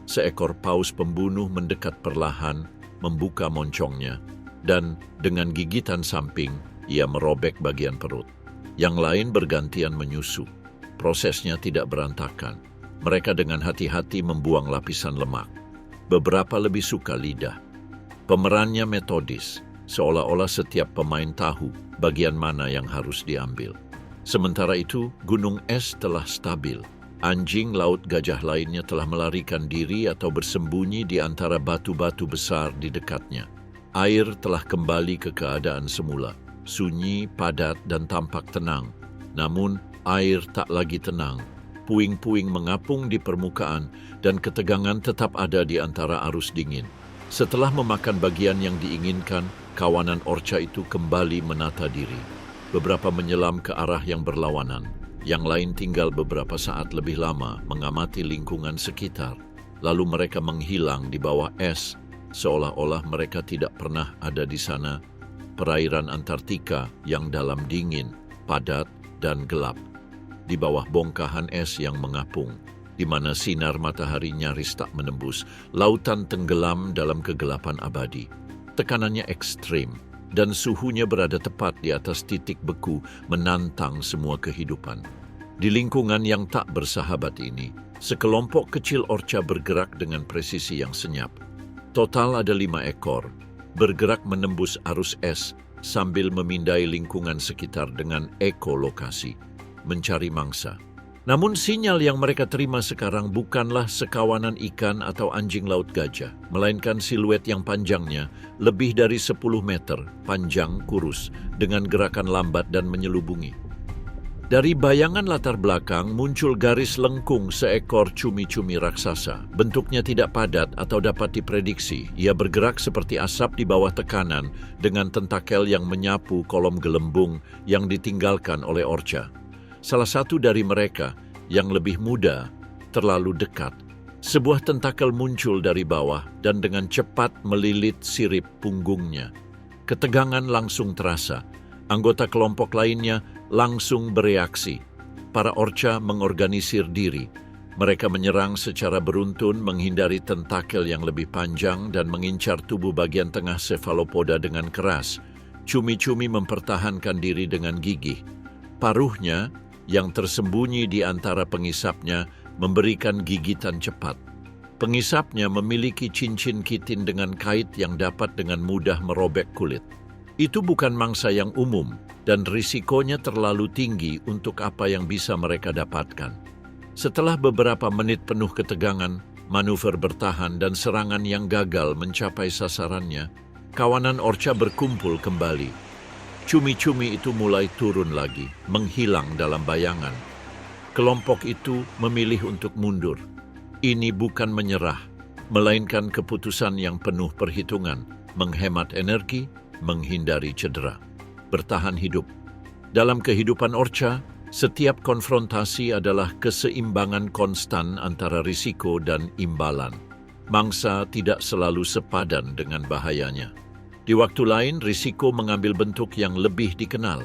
Seekor paus pembunuh mendekat perlahan, membuka moncongnya, dan dengan gigitan samping, ia merobek bagian perut. Yang lain bergantian menyusu. Prosesnya tidak berantakan. Mereka dengan hati-hati membuang lapisan lemak. Beberapa lebih suka lidah. Pemerannya metodis. Seolah-olah setiap pemain tahu bagian mana yang harus diambil. Sementara itu, gunung es telah stabil. Anjing laut gajah lainnya telah melarikan diri atau bersembunyi di antara batu-batu besar di dekatnya. Air telah kembali ke keadaan semula, sunyi, padat, dan tampak tenang. Namun, air tak lagi tenang. Puing-puing mengapung di permukaan dan ketegangan tetap ada di antara arus dingin. Setelah memakan bagian yang diinginkan, kawanan orca itu kembali menata diri. Beberapa menyelam ke arah yang berlawanan. Yang lain tinggal beberapa saat lebih lama mengamati lingkungan sekitar. Lalu mereka menghilang di bawah es, seolah-olah mereka tidak pernah ada di sana. Perairan Antartika yang dalam dingin, padat, dan gelap. Di bawah bongkahan es yang mengapung, di mana sinar matahari nyaris tak menembus, lautan tenggelam dalam kegelapan abadi. Tekanannya ekstrim, dan suhunya berada tepat di atas titik beku menantang semua kehidupan. Di lingkungan yang tak bersahabat ini, sekelompok kecil orca bergerak dengan presisi yang senyap. Total ada 5 ekor, bergerak menembus arus es sambil memindai lingkungan sekitar dengan ekolokasi, mencari mangsa. Namun sinyal yang mereka terima sekarang bukanlah sekawanan ikan atau anjing laut gajah, melainkan siluet yang panjangnya lebih dari 10 meter, panjang, kurus, dengan gerakan lambat dan menyelubungi. Dari bayangan latar belakang muncul garis lengkung seekor cumi-cumi raksasa. Bentuknya tidak padat atau dapat diprediksi. Ia bergerak seperti asap di bawah tekanan dengan tentakel yang menyapu kolom gelembung yang ditinggalkan oleh Orca. Salah satu dari mereka, yang lebih muda, terlalu dekat. Sebuah tentakel muncul dari bawah dan dengan cepat melilit sirip punggungnya. Ketegangan langsung terasa. Anggota kelompok lainnya langsung bereaksi. Para Orca mengorganisir diri. Mereka menyerang secara beruntun menghindari tentakel yang lebih panjang dan mengincar tubuh bagian tengah cephalopoda dengan keras. Cumi-cumi mempertahankan diri dengan gigih. Paruhnya yang tersembunyi di antara pengisapnya memberikan gigitan cepat. Pengisapnya memiliki cincin kitin dengan kait yang dapat dengan mudah merobek kulit. Itu bukan mangsa yang umum, dan risikonya terlalu tinggi untuk apa yang bisa mereka dapatkan. Setelah beberapa menit penuh ketegangan, manuver bertahan dan serangan yang gagal mencapai sasarannya, kawanan Orca berkumpul kembali. Cumi-cumi itu mulai turun lagi, menghilang dalam bayangan. Kelompok itu memilih untuk mundur. Ini bukan menyerah, melainkan keputusan yang penuh perhitungan, menghemat energi, menghindari cedera, bertahan hidup. Dalam kehidupan Orca, setiap konfrontasi adalah keseimbangan konstan antara risiko dan imbalan. Mangsa tidak selalu sepadan dengan bahayanya. Di waktu lain, risiko mengambil bentuk yang lebih dikenal.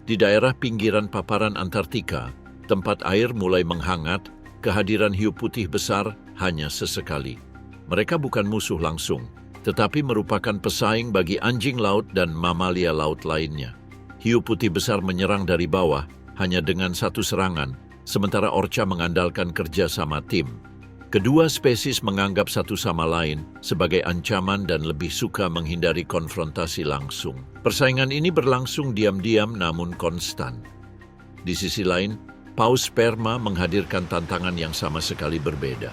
Di daerah pinggiran paparan Antartika, tempat air mulai menghangat, kehadiran hiu putih besar hanya sesekali. Mereka bukan musuh langsung, tetapi merupakan pesaing bagi anjing laut dan mamalia laut lainnya. Hiu putih besar menyerang dari bawah hanya dengan satu serangan, sementara Orca mengandalkan kerjasama tim. Kedua spesies menganggap satu sama lain sebagai ancaman dan lebih suka menghindari konfrontasi langsung. Persaingan ini berlangsung diam-diam namun konstan. Di sisi lain, paus sperma menghadirkan tantangan yang sama sekali berbeda.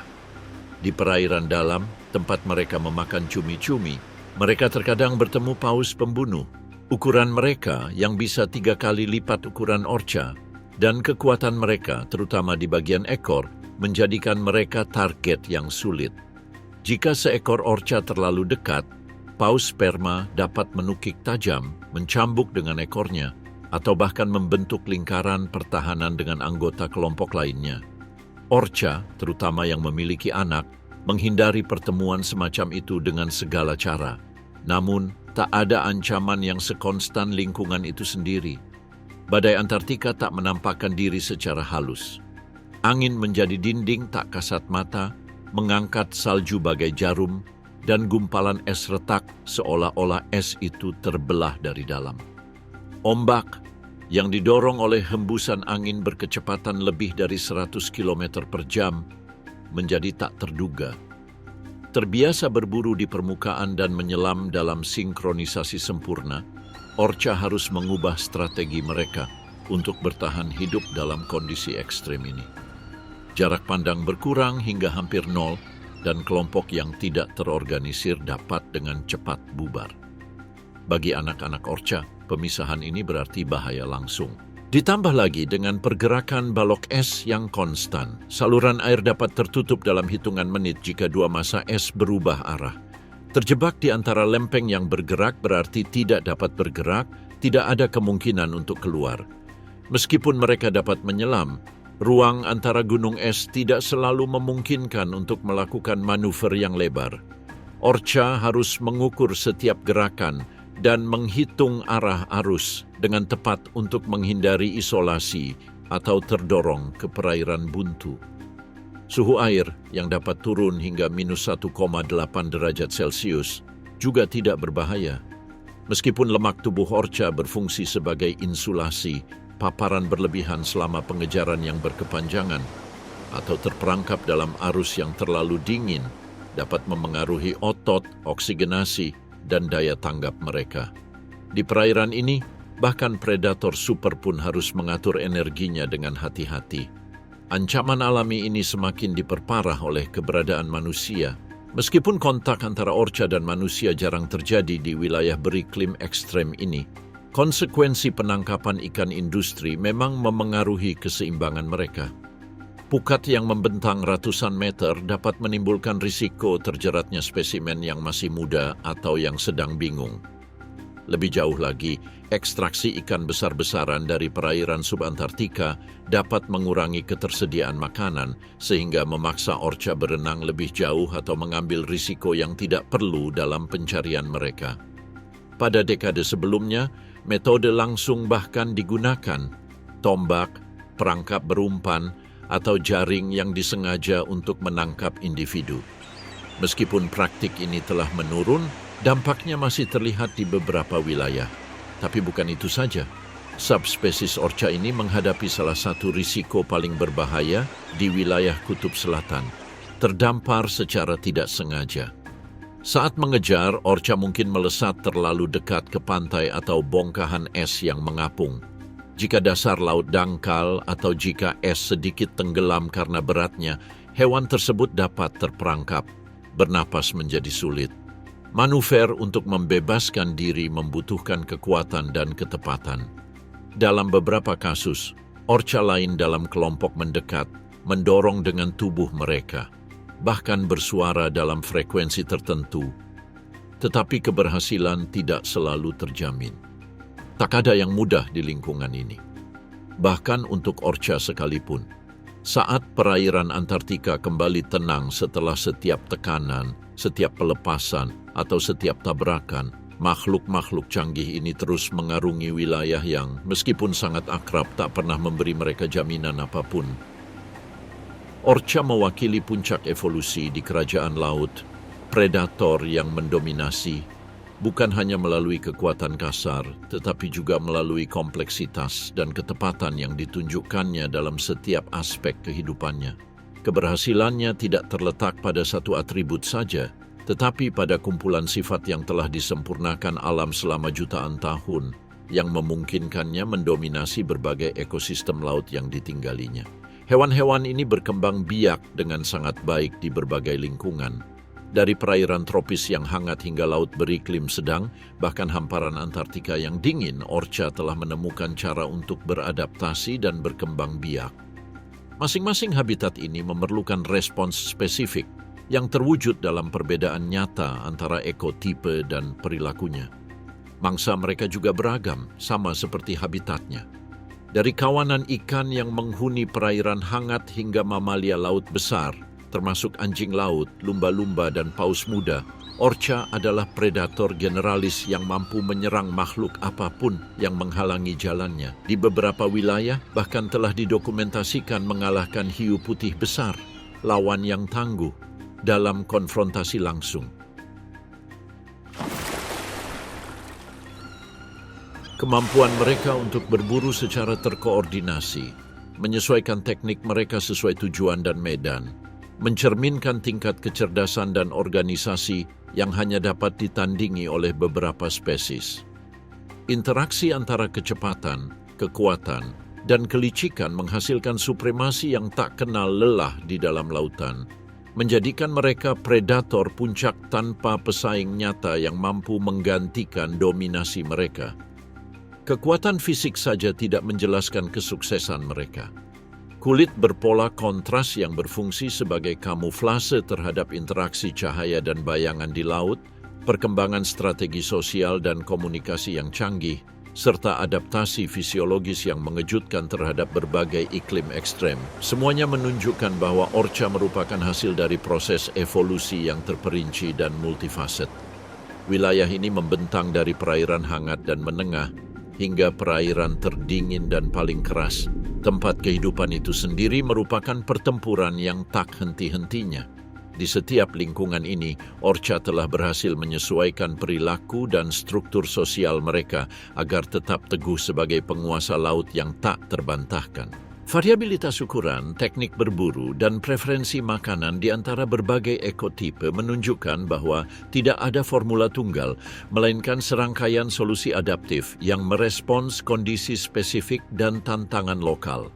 Di perairan dalam, tempat mereka memakan cumi-cumi, mereka terkadang bertemu paus pembunuh. Ukuran mereka yang bisa 3 kali lipat ukuran Orca, dan kekuatan mereka, terutama di bagian ekor, menjadikan mereka target yang sulit. Jika seekor Orca terlalu dekat, paus sperma dapat menukik tajam, mencambuk dengan ekornya, atau bahkan membentuk lingkaran pertahanan dengan anggota kelompok lainnya. Orca, terutama yang memiliki anak, menghindari pertemuan semacam itu dengan segala cara. Namun, tak ada ancaman yang sekonstan lingkungan itu sendiri. Badai Antartika tak menampakkan diri secara halus. Angin menjadi dinding tak kasat mata, mengangkat salju bagai jarum, dan gumpalan es retak seolah-olah es itu terbelah dari dalam. Ombak yang didorong oleh hembusan angin berkecepatan lebih dari 100 km per jam menjadi tak terduga. Terbiasa berburu di permukaan dan menyelam dalam sinkronisasi sempurna, Orca harus mengubah strategi mereka untuk bertahan hidup dalam kondisi ekstrem ini. Jarak pandang berkurang hingga hampir nol, dan kelompok yang tidak terorganisir dapat dengan cepat bubar. Bagi anak-anak Orca, pemisahan ini berarti bahaya langsung. Ditambah lagi dengan pergerakan balok es yang konstan, saluran air dapat tertutup dalam hitungan menit jika dua massa es berubah arah. Terjebak di antara lempeng yang bergerak berarti tidak dapat bergerak, tidak ada kemungkinan untuk keluar. Meskipun mereka dapat menyelam, ruang antara gunung es tidak selalu memungkinkan untuk melakukan manuver yang lebar. Orca harus mengukur setiap gerakan dan menghitung arah arus dengan tepat untuk menghindari isolasi atau terdorong ke perairan buntu. Suhu air yang dapat turun hingga minus 1,8 derajat Celcius juga tidak berbahaya. Meskipun lemak tubuh Orca berfungsi sebagai insulasi, paparan berlebihan selama pengejaran yang berkepanjangan atau terperangkap dalam arus yang terlalu dingin dapat memengaruhi otot, oksigenasi, dan daya tanggap mereka. Di perairan ini, bahkan predator super pun harus mengatur energinya dengan hati-hati. Ancaman alami ini semakin diperparah oleh keberadaan manusia. Meskipun kontak antara orca dan manusia jarang terjadi di wilayah beriklim ekstrem ini, konsekuensi penangkapan ikan industri memang memengaruhi keseimbangan mereka. Pukat yang membentang ratusan meter dapat menimbulkan risiko terjeratnya spesimen yang masih muda atau yang sedang bingung. Lebih jauh lagi, ekstraksi ikan besar-besaran dari perairan subantartika dapat mengurangi ketersediaan makanan sehingga memaksa orca berenang lebih jauh atau mengambil risiko yang tidak perlu dalam pencarian mereka. Pada dekade sebelumnya, metode langsung bahkan digunakan, tombak, perangkap berumpan, atau jaring yang disengaja untuk menangkap individu. Meskipun praktik ini telah menurun, dampaknya masih terlihat di beberapa wilayah. Tapi bukan itu saja. Subspesies orca ini menghadapi salah satu risiko paling berbahaya di wilayah Kutub Selatan, terdampar secara tidak sengaja. Saat mengejar, orca mungkin melesat terlalu dekat ke pantai atau bongkahan es yang mengapung. Jika dasar laut dangkal atau jika es sedikit tenggelam karena beratnya, hewan tersebut dapat terperangkap. Bernapas menjadi sulit. Manuver untuk membebaskan diri membutuhkan kekuatan dan ketepatan. Dalam beberapa kasus, orca lain dalam kelompok mendekat, mendorong dengan tubuh mereka, bahkan bersuara dalam frekuensi tertentu. Tetapi keberhasilan tidak selalu terjamin. Tak ada yang mudah di lingkungan ini. Bahkan untuk orca sekalipun. Saat perairan Antartika kembali tenang setelah setiap tekanan, setiap pelepasan, atau setiap tabrakan, makhluk-makhluk canggih ini terus mengarungi wilayah yang, meskipun sangat akrab, tak pernah memberi mereka jaminan apapun. Orca mewakili puncak evolusi di kerajaan laut, predator yang mendominasi, bukan hanya melalui kekuatan kasar, tetapi juga melalui kompleksitas dan ketepatan yang ditunjukkannya dalam setiap aspek kehidupannya. Keberhasilannya tidak terletak pada satu atribut saja, tetapi pada kumpulan sifat yang telah disempurnakan alam selama jutaan tahun, yang memungkinkannya mendominasi berbagai ekosistem laut yang ditinggalinya. Hewan-hewan ini berkembang biak dengan sangat baik di berbagai lingkungan. Dari perairan tropis yang hangat hingga laut beriklim sedang, bahkan hamparan Antartika yang dingin, orca telah menemukan cara untuk beradaptasi dan berkembang biak. Masing-masing habitat ini memerlukan respons spesifik yang terwujud dalam perbedaan nyata antara ekotipe dan perilakunya. Mangsa mereka juga beragam, sama seperti habitatnya. Dari kawanan ikan yang menghuni perairan hangat hingga mamalia laut besar, termasuk anjing laut, lumba-lumba, dan paus muda, orca adalah predator generalis yang mampu menyerang makhluk apapun yang menghalangi jalannya. Di beberapa wilayah bahkan telah didokumentasikan mengalahkan hiu putih besar, lawan yang tangguh, dalam konfrontasi langsung. Kemampuan mereka untuk berburu secara terkoordinasi, menyesuaikan teknik mereka sesuai tujuan dan medan, mencerminkan tingkat kecerdasan dan organisasi yang hanya dapat ditandingi oleh beberapa spesies. Interaksi antara kecepatan, kekuatan, dan kelicikan menghasilkan supremasi yang tak kenal lelah di dalam lautan, menjadikan mereka predator puncak tanpa pesaing nyata yang mampu menggantikan dominasi mereka. Kekuatan fisik saja tidak menjelaskan kesuksesan mereka. Kulit berpola kontras yang berfungsi sebagai kamuflase terhadap interaksi cahaya dan bayangan di laut, perkembangan strategi sosial dan komunikasi yang canggih, serta adaptasi fisiologis yang mengejutkan terhadap berbagai iklim ekstrem. Semuanya menunjukkan bahwa orca merupakan hasil dari proses evolusi yang terperinci dan multifaset. Wilayah ini membentang dari perairan hangat dan menengah hingga perairan terdingin dan paling keras. Tempat kehidupan itu sendiri merupakan pertempuran yang tak henti-hentinya. Di setiap lingkungan ini, orca telah berhasil menyesuaikan perilaku dan struktur sosial mereka agar tetap teguh sebagai penguasa laut yang tak terbantahkan. Variabilitas ukuran, teknik berburu, dan preferensi makanan di antara berbagai ekotipe menunjukkan bahwa tidak ada formula tunggal, melainkan serangkaian solusi adaptif yang merespons kondisi spesifik dan tantangan lokal.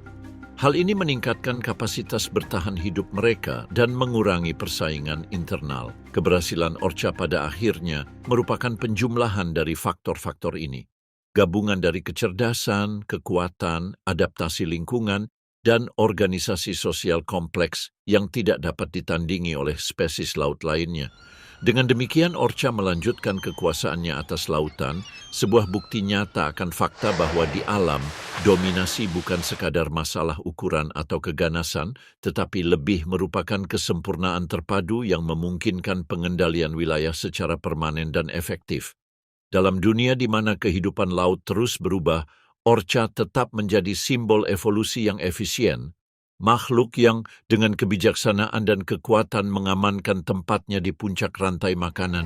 Hal ini meningkatkan kapasitas bertahan hidup mereka dan mengurangi persaingan internal. Keberhasilan Orca pada akhirnya merupakan penjumlahan dari faktor-faktor ini. Gabungan dari kecerdasan, kekuatan, adaptasi lingkungan, dan organisasi sosial kompleks yang tidak dapat ditandingi oleh spesies laut lainnya. Dengan demikian, Orca melanjutkan kekuasaannya atas lautan, sebuah bukti nyata akan fakta bahwa di alam, dominasi bukan sekadar masalah ukuran atau keganasan, tetapi lebih merupakan kesempurnaan terpadu yang memungkinkan pengendalian wilayah secara permanen dan efektif. Dalam dunia di mana kehidupan laut terus berubah, Orca tetap menjadi simbol evolusi yang efisien, makhluk yang dengan kebijaksanaan dan kekuatan mengamankan tempatnya di puncak rantai makanan.